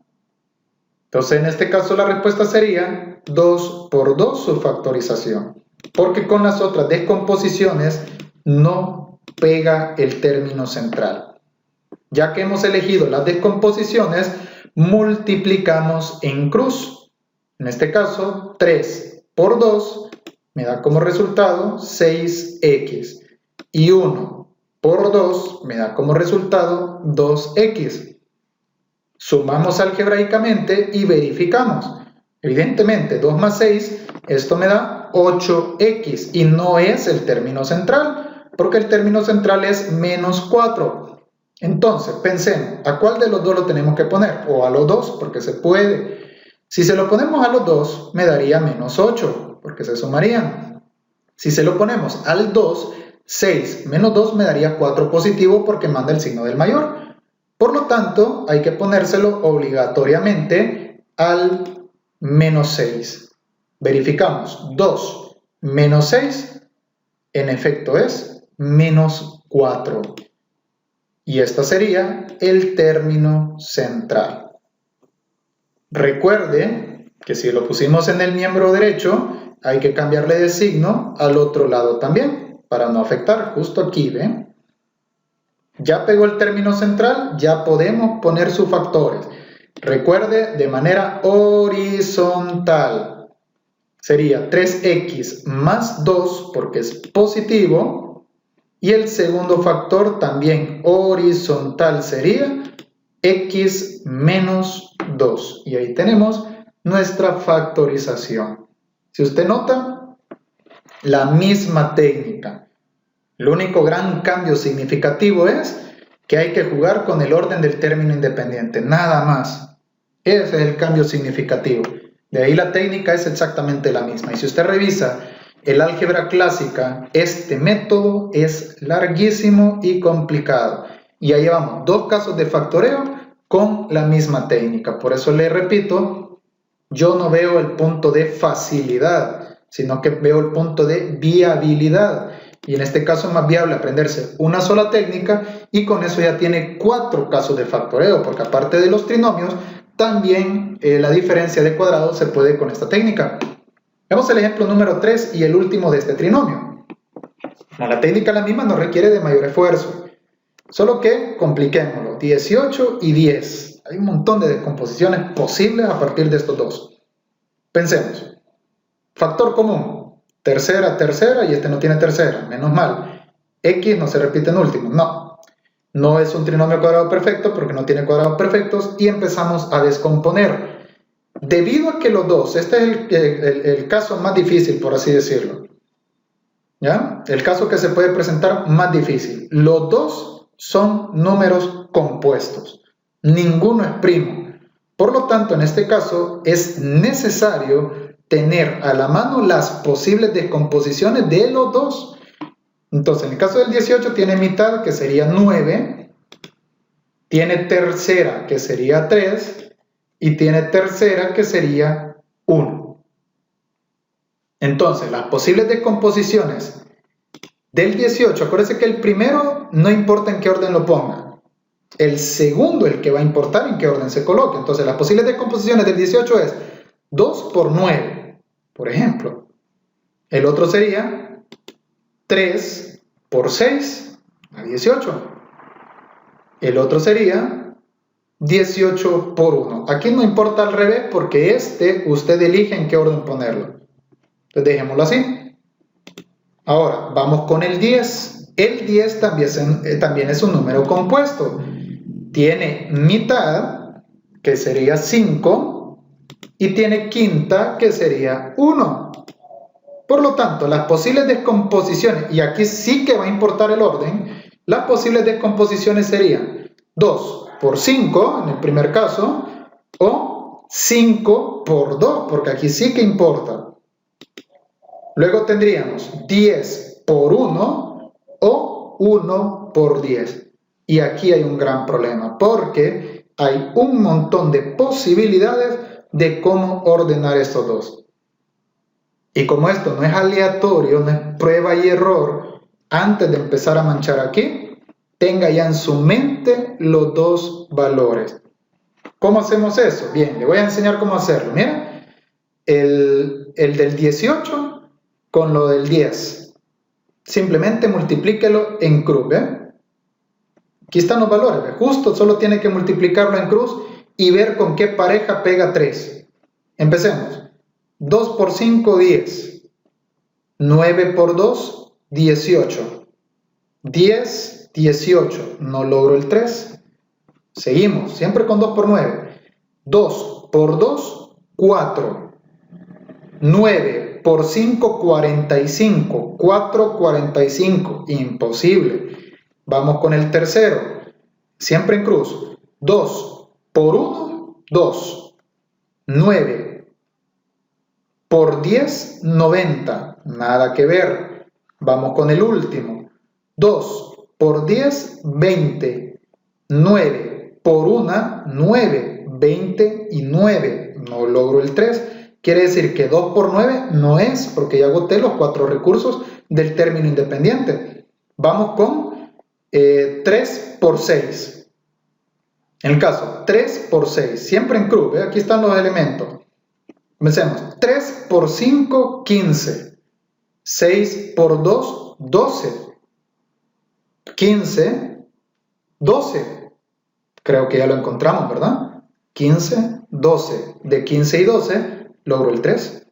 Entonces, en este caso, la respuesta sería 2 por 2 su factorización. Porque con las otras descomposiciones no pega el término central. Ya que hemos elegido las descomposiciones, multiplicamos en cruz. En este caso, 3 por 2 me da como resultado 6x. Y 1 por 2 me da como resultado 2x. Sumamos algebraicamente y verificamos. Evidentemente, 2 más 6, esto me da 8x. Y no es el término central, porque el término central es menos 4. Entonces, pensemos, ¿a cuál de los dos lo tenemos que poner? O a los dos, porque se puede. Si se lo ponemos a los dos, me daría menos 8, porque se sumarían. Si se lo ponemos al 2, 6 menos 2 me daría 4 positivo porque manda el signo del mayor. Por lo tanto, hay que ponérselo obligatoriamente al menos 6. Verificamos, 2 menos 6, en efecto es menos 4. Y este sería el término central. Recuerde que si lo pusimos en el miembro derecho, hay que cambiarle de signo al otro lado también, para no afectar. Justo aquí, ¿ven? Ya pegó el término central, ya podemos poner sus factores. Recuerde, de manera horizontal. Sería 3x más 2, porque es positivo. Y el segundo factor también horizontal sería x menos 2. Y ahí tenemos nuestra factorización. Si usted nota, la misma técnica. El único gran cambio significativo es que hay que jugar con el orden del término independiente, nada más. Ese es el cambio significativo. De ahí la técnica es exactamente la misma. Y si usted revisa el álgebra clásica, este método es larguísimo y complicado. Y ya llevamos 2 casos de factoreo con la misma técnica. Por eso le repito, yo no veo el punto de facilidad, sino que veo el punto de viabilidad. Y en este caso es más viable aprenderse una sola técnica y con eso ya tiene 4 casos de factoreo, porque aparte de los trinomios, también la diferencia de cuadrados se puede con esta técnica. Veamos el ejemplo número 3 y el último de este trinomio. Como la técnica es la misma, no requiere de mayor esfuerzo. Solo que compliquémoslo. 18 y 10. Hay un montón de descomposiciones posibles a partir de estos dos. Pensemos. Factor común. Tercera, tercera, y este no tiene tercera. Menos mal. X no se repite en último. No. No es un trinomio cuadrado perfecto porque no tiene cuadrados perfectos y empezamos a descomponer. Debido a que los dos, este es el caso más difícil, por así decirlo. ¿Ya? El caso que se puede presentar más difícil. Los dos son números compuestos. Ninguno es primo. Por lo tanto, en este caso es necesario tener a la mano las posibles descomposiciones de los dos. Entonces, en el caso del 18 tiene mitad, que sería 9. Tiene tercera, que sería 3. Y tiene tercera, que sería 1. Entonces, las posibles descomposiciones del 18, acuérdense que el primero no importa en qué orden lo ponga. El segundo, el que va a importar en qué orden se coloque. Entonces, las posibles descomposiciones del 18 es 2 por 9, por ejemplo. El otro sería 3 por 6, a 18. El otro sería 18 por 1. Aquí no importa al revés porque usted elige en qué orden ponerlo. Entonces dejémoslo así. Ahora vamos con el 10. El 10 también es un número compuesto. Tiene mitad, que sería 5, y tiene quinta, que sería 1. Por lo tanto, las posibles descomposiciones, y aquí sí que va a importar el orden, las posibles descomposiciones serían 2 por 5, en el primer caso, o 5 por 2, porque aquí sí que importa. Luego tendríamos 10 por 1 o 1 por 10. Y aquí hay un gran problema, porque hay un montón de posibilidades de cómo ordenar estos dos. Y como esto no es aleatorio, no es prueba y error, antes de empezar a manchar aquí, tenga ya en su mente los dos valores. ¿Cómo hacemos eso? Bien, le voy a enseñar cómo hacerlo. Mira, el del 18 con lo del 10. Simplemente multiplíquelo en cruz, ¿ve? Aquí están los valores, ¿ve? Justo solo tiene que multiplicarlo en cruz y ver con qué pareja pega 3. Empecemos. 2 por 5, 10. 9 por 2, 18. 10, 18. No logro el 3. Seguimos, siempre con 2 por 9. 2 por 2, 4. 9 por 5, 45. 4, 45. Imposible. Vamos con el tercero. Siempre en cruz. 2 por 1, 2. 9 por 10, 90. Nada que ver. Vamos con el último. 2 por 10, 20. 9 por 1, 9. 20 y 9. No logro el 3. Quiere decir que 2 por 9 no es, porque ya agoté los 4 recursos del término independiente. Vamos con 3 por 6. En el caso, 3 por 6. Siempre en cruz. ¿Ve? Aquí están los elementos. Comencemos. 3 por 5, 15. 6 por 2, 12. 15, 12. Creo que ya lo encontramos, ¿verdad? 15, 12. De 15 y 12 logro el 3.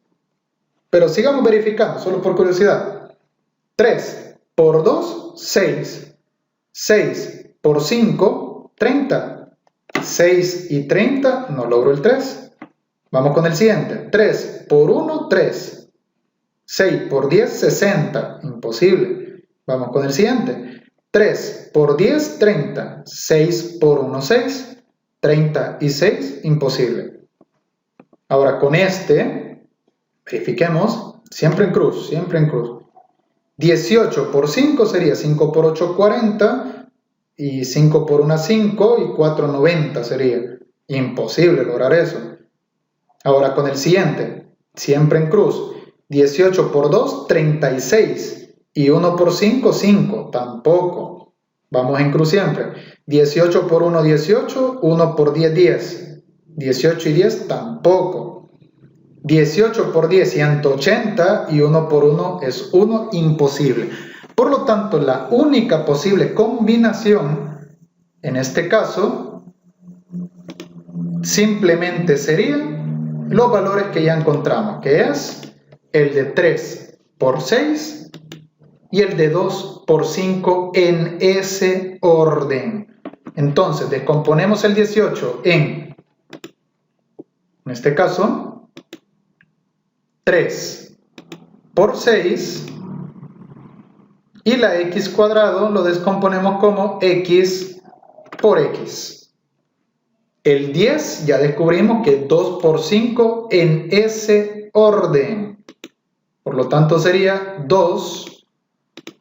Pero sigamos verificando, solo por curiosidad. 3 por 2, 6. 6 por 5, 30. 6 y 30, no logro el 3. Vamos con el siguiente. 3 por 1, 3. 6 por 10, 60. Imposible. Vamos con el siguiente. 3 por 10, 30. 6 por 1, 6. 36. Imposible. Ahora con verifiquemos. Siempre en cruz, siempre en cruz. 18 por 5 sería 5 por 8, 40. Y 5 por 1, 5. Y 4, 90 sería. Imposible lograr eso. Ahora con el siguiente, siempre en cruz, 18 por 2, 36, y 1 por 5, 5, tampoco. Vamos en cruz siempre. 18 por 1, 18, 1 por 10, 10. 18 y 10, tampoco. 18 por 10, 180, y 1 por 1 es 1, imposible. Por lo tanto, la única posible combinación, en este caso, simplemente sería los valores que ya encontramos, que es el de 3 por 6 y el de 2 por 5 en ese orden. Entonces, descomponemos el 18 en este caso, 3 por 6, y la x cuadrado lo descomponemos como x por x. El 10 ya descubrimos que 2 por 5 en ese orden. Por lo tanto sería 2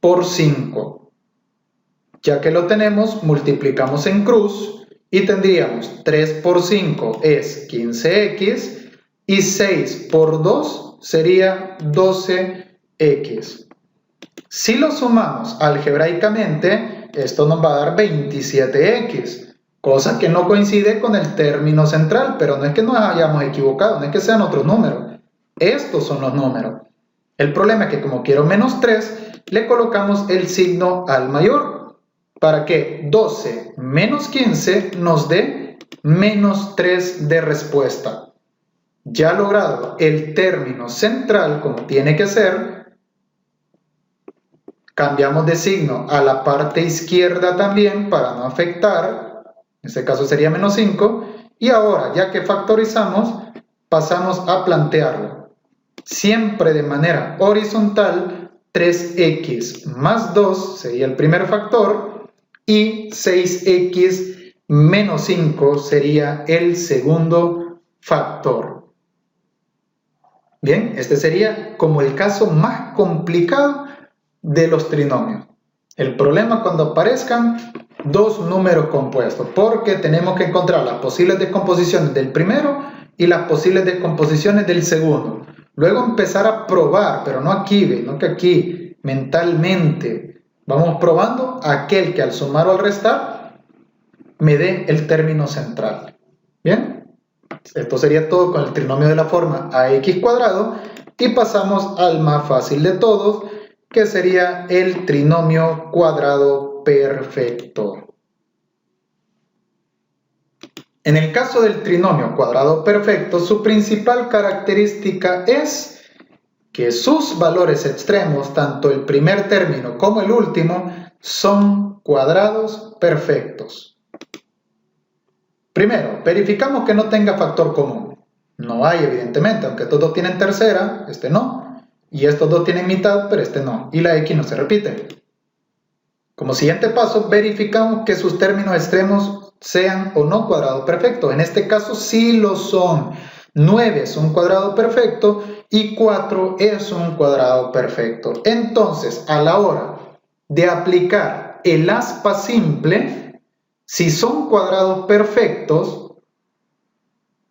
por 5. Ya que lo tenemos, multiplicamos en cruz y tendríamos 3 por 5 es 15x y 6 por 2 sería 12x. Si lo sumamos algebraicamente, esto nos va a dar 27x. Cosa que no coincide con el término central, pero no es que nos hayamos equivocado, no es que sean otros números. Estos son los números. El problema es que como quiero menos 3, le colocamos el signo al mayor, para que 12 menos 15 nos dé menos 3 de respuesta. Ya logrado el término central como tiene que ser, cambiamos de signo a la parte izquierda también para no afectar, en este caso sería menos 5, y ahora ya que factorizamos, pasamos a plantearlo. Siempre de manera horizontal, 3x más 2 sería el primer factor y 6x menos 5 sería el segundo factor. Bien, este sería como el caso más complicado de los trinomios. El problema cuando aparezcan dos números compuestos, porque tenemos que encontrar las posibles descomposiciones del primero y las posibles descomposiciones del segundo. Luego empezar a probar, pero no aquí, no que aquí, mentalmente. Vamos probando aquel que al sumar o al restar me dé el término central. ¿Bien? Esto sería todo con el trinomio de la forma ax cuadrado y pasamos al más fácil de todos, que sería el trinomio cuadrado perfecto. En el caso del trinomio cuadrado perfecto, su principal característica es que sus valores extremos, tanto el primer término como el último, son cuadrados perfectos. Primero, verificamos que no tenga factor común. No hay, evidentemente, aunque estos dos tienen tercera, este no. Y estos dos tienen mitad, pero este no. Y la x no se repite. Como siguiente paso, verificamos que sus términos extremos sean o no cuadrados perfectos. En este caso sí lo son. 9 es un cuadrado perfecto y 4 es un cuadrado perfecto. Entonces, a la hora de aplicar el aspa simple, si son cuadrados perfectos,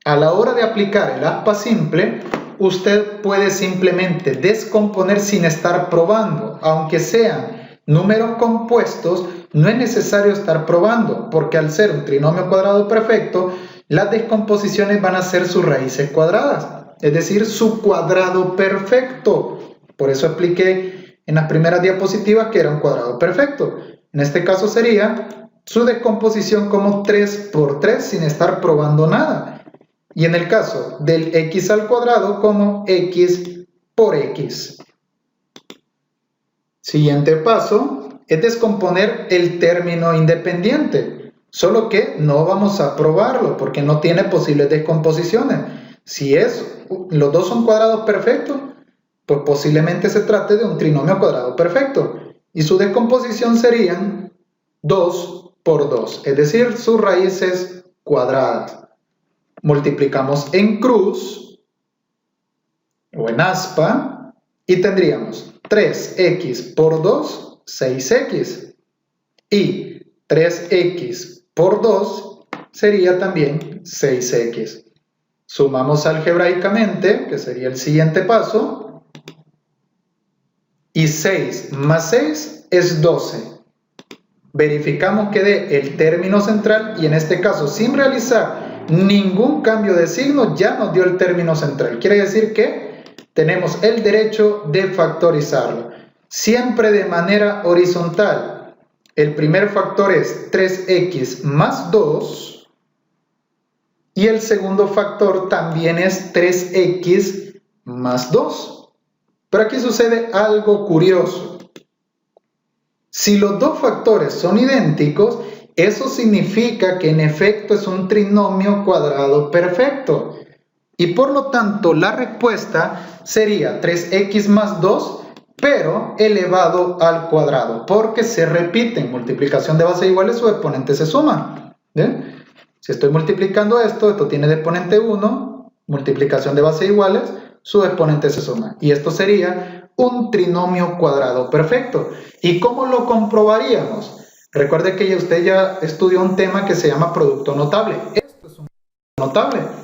a la hora de aplicar el aspa simple, usted puede simplemente descomponer sin estar probando. Aunque sean números compuestos, no es necesario estar probando, porque al ser un trinomio cuadrado perfecto, las descomposiciones van a ser sus raíces cuadradas, es decir, su cuadrado perfecto. Por eso expliqué en las primeras diapositivas que era un cuadrado perfecto. En este caso sería su descomposición como 3 por 3 sin estar probando nada. Y en el caso del x al cuadrado como x por x. Siguiente paso es descomponer el término independiente, solo que no vamos a probarlo porque no tiene posibles descomposiciones. Si los dos son cuadrados perfectos, pues posiblemente se trate de un trinomio cuadrado perfecto y su descomposición serían 2 por 2, es decir, sus raíces cuadradas. Multiplicamos en cruz o en aspa y tendríamos 3x por 2, 6x. Y 3x por 2 sería también 6x. Sumamos algebraicamente, que sería el siguiente paso. Y 6 más 6 es 12. Verificamos que dé el término central y en este caso sin realizar ningún cambio de signo ya nos dio el término central. Quiere decir que tenemos el derecho de factorizarlo. Siempre de manera horizontal. El primer factor es 3x más 2 y el segundo factor también es 3x más 2. Pero aquí sucede algo curioso. Si los dos factores son idénticos, eso significa que en efecto es un trinomio cuadrado perfecto. Y por lo tanto la respuesta sería 3x más 2, pero elevado al cuadrado, porque se repiten. Multiplicación de bases iguales, sus exponentes se suman. ¿Bien? Si estoy multiplicando esto tiene de exponente 1, multiplicación de bases iguales, sus exponentes se suman. Y esto sería un trinomio cuadrado perfecto. ¿Y cómo lo comprobaríamos? Recuerde que usted ya estudió un tema que se llama producto notable. Esto es un producto notable.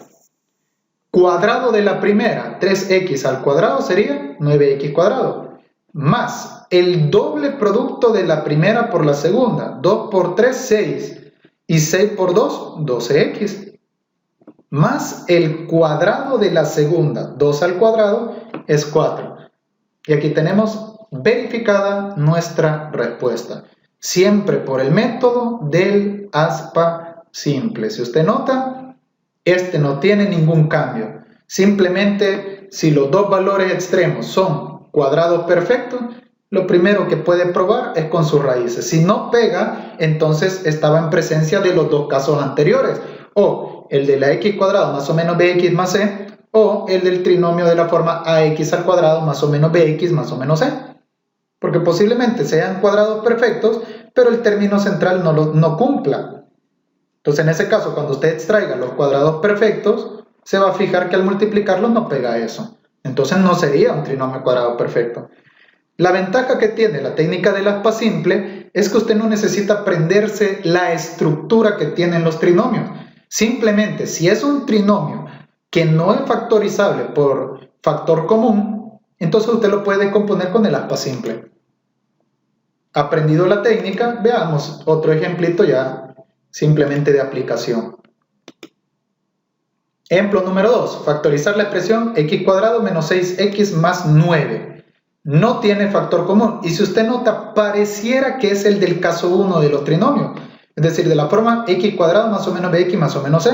Cuadrado de la primera, 3x al cuadrado sería 9x cuadrado. Más el doble producto de la primera por la segunda, 2 por 3, 6. Y 6 por 2, 12x. Más el cuadrado de la segunda, 2 al cuadrado, es 4. Y aquí tenemos verificada nuestra respuesta. Siempre por el método del aspa simple. Si usted nota, este no tiene ningún cambio. Simplemente, si los dos valores extremos son cuadrados perfectos, lo primero que puede probar es con sus raíces. Si no pega, entonces estaba en presencia de los dos casos anteriores, o el de la x cuadrado más o menos bx más c, o el del trinomio de la forma ax al cuadrado más o menos bx más o menos c. Porque posiblemente sean cuadrados perfectos, pero el término central no cumpla. Entonces, en ese caso, cuando usted extraiga los cuadrados perfectos, se va a fijar que al multiplicarlos no pega eso. Entonces, no sería un trinomio cuadrado perfecto. La ventaja que tiene la técnica del aspa simple es que usted no necesita aprenderse la estructura que tienen los trinomios. Simplemente, si es un trinomio que no es factorizable por factor común, entonces usted lo puede componer con el aspa simple. Aprendido la técnica, veamos otro ejemplito ya simplemente de aplicación. Ejemplo número 2. Factorizar la expresión x cuadrado menos 6x más 9. No tiene factor común. Y si usted nota, pareciera que es el del caso 1 de los trinomios. Es decir, de la forma x cuadrado más o menos bx más o menos c.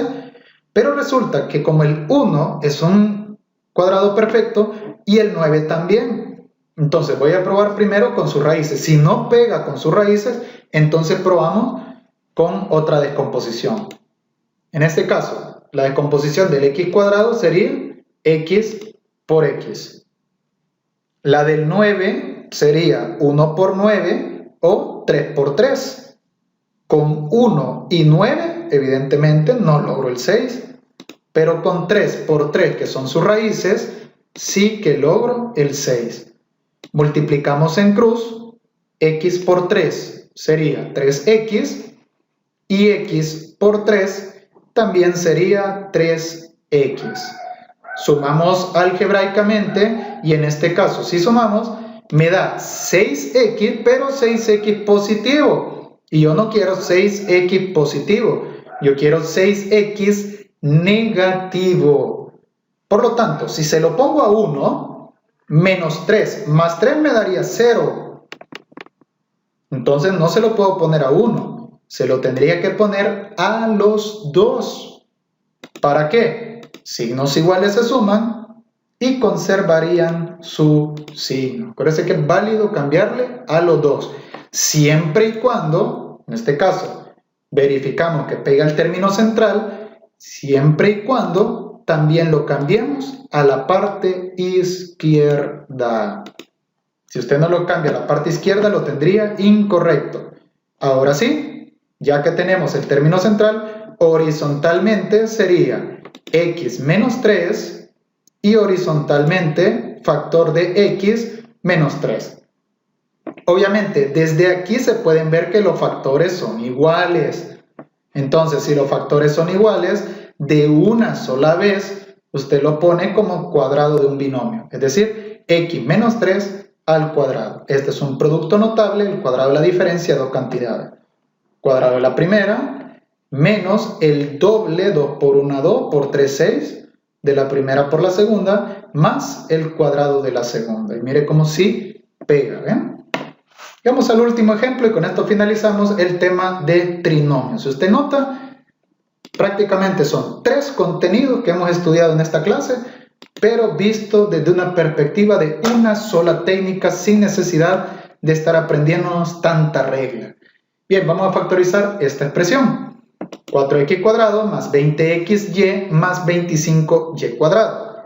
Pero resulta que como el 1 es un cuadrado perfecto y el 9 también. Entonces voy a probar primero con sus raíces. Si no pega con sus raíces, entonces probamos con otra descomposición. En este caso, la descomposición del x cuadrado sería x por x. La del 9 sería 1 por 9 o 3 por 3. Con 1 y 9, evidentemente, no logro el 6. Pero con 3 por 3, que son sus raíces, sí que logro el 6. Multiplicamos en cruz, x por 3 sería 3x y x por 3 también sería 3x. Sumamos algebraicamente y en este caso si sumamos me da 6x, pero 6x positivo. Y yo no quiero 6x positivo, yo quiero 6x negativo. Por lo tanto, si se lo pongo a 1, menos 3 más 3 me daría 0. Entonces no se lo puedo poner a 1, se lo tendría que poner a los dos. ¿Para qué? Signos iguales se suman y conservarían su signo. Acuérdense que es válido cambiarle a los dos, siempre y cuando, en este caso, verificamos que pega el término central, siempre y cuando también lo cambiemos a la parte izquierda. Si usted no lo cambia a la parte izquierda, lo tendría incorrecto. Ahora sí, ya que tenemos el término central, horizontalmente sería x menos 3 y horizontalmente factor de x menos 3. Obviamente, desde aquí se pueden ver que los factores son iguales. Entonces, si los factores son iguales, de una sola vez, usted lo pone como cuadrado de un binomio. Es decir, x menos 3 al cuadrado. Este es un producto notable, el cuadrado de la diferencia de dos cantidades. Cuadrado de la primera, menos el doble, 2 por 1, 2, por 3, 6, de la primera por la segunda, más el cuadrado de la segunda. Y mire cómo sí pega, ¿ven? Vamos al último ejemplo y con esto finalizamos el tema de trinomios. Si usted nota, prácticamente son 3 contenidos que hemos estudiado en esta clase, pero visto desde una perspectiva de una sola técnica sin necesidad de estar aprendiéndonos tanta regla. Bien, vamos a factorizar esta expresión. 4x cuadrado más 20xy más 25y cuadrado.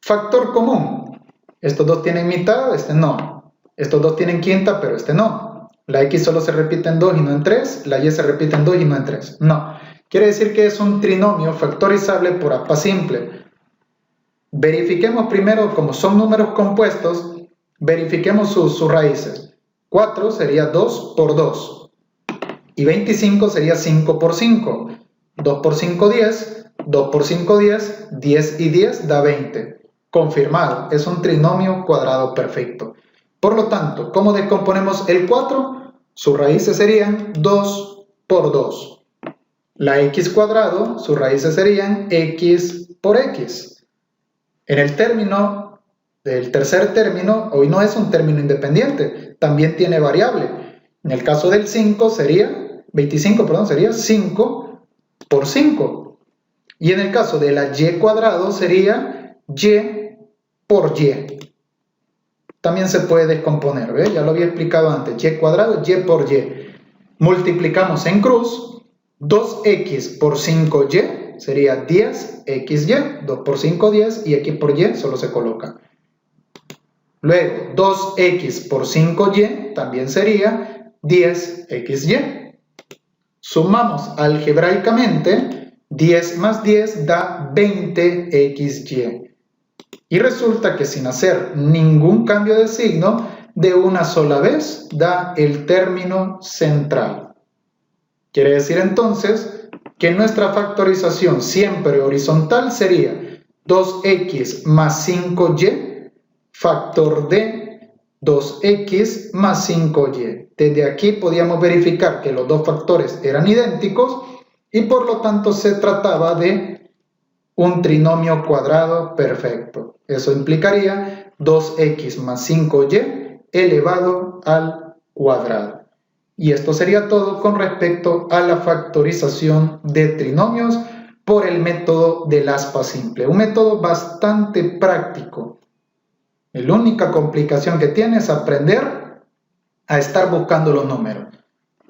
Factor común. Estos dos tienen mitad, este no. Estos dos tienen quinta, pero este no. La x solo se repite en 2 y no en 3. La y se repite en 2 y no en 3. No. Quiere decir que es un trinomio factorizable por aspa simple. Verifiquemos primero, como son números compuestos, verifiquemos sus raíces. 4 sería 2 por 2. Y 25 sería 5 por 5. 2 por 5, 10. 2 por 5, 10. 10 y 10 da 20. Confirmado. Es un trinomio cuadrado perfecto. Por lo tanto, ¿cómo descomponemos el 4? Sus raíces serían 2 por 2. La x cuadrado, sus raíces serían x por x. En el término del tercer término, hoy no es un término independiente, también tiene variable. En el caso del 5 sería, 25, perdón, sería 5 por 5. Y en el caso de la y cuadrado sería y por y. También se puede descomponer, ¿ve? Ya lo había explicado antes, y cuadrado, y por y. Multiplicamos en cruz, 2x por 5y sería 10xy, 2 por 5, 10, y x por y solo se coloca. Luego, 2x por 5y también sería 10xy. Sumamos algebraicamente, 10 más 10 da 20xy. Y resulta que sin hacer ningún cambio de signo, de una sola vez da el término central. Quiere decir entonces que nuestra factorización siempre horizontal sería 2x más 5y factor de 2x más 5y. Desde aquí podíamos verificar que los dos factores eran idénticos y por lo tanto se trataba de un trinomio cuadrado perfecto. Eso implicaría 2x más 5y elevado al cuadrado. Y esto sería todo con respecto a la factorización de trinomios por el método del aspa simple. Un método bastante práctico. La única complicación que tiene es aprender a estar buscando los números.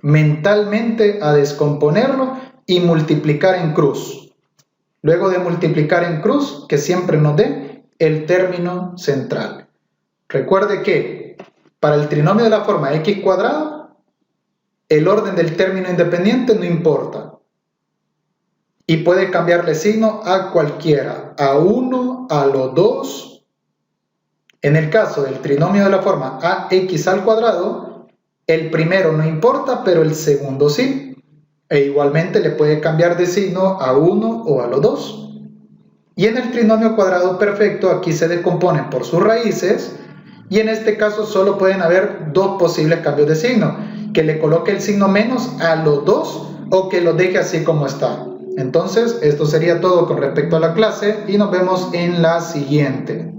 Mentalmente a descomponerlo y multiplicar en cruz. Luego de multiplicar en cruz, que siempre nos dé el término central. Recuerde que para el trinomio de la forma x cuadrado, el orden del término independiente no importa. Y puede cambiarle signo a cualquiera, a 1, a los 2. En el caso del trinomio de la forma ax al cuadrado, el primero no importa, pero el segundo sí. E igualmente le puede cambiar de signo a 1 o a los 2. Y en el trinomio cuadrado perfecto, aquí se descomponen por sus raíces, y en este caso solo pueden haber dos posibles cambios de signo, que le coloque el signo menos a los 2 o que lo deje así como está. Entonces, esto sería todo con respecto a la clase y nos vemos en la siguiente.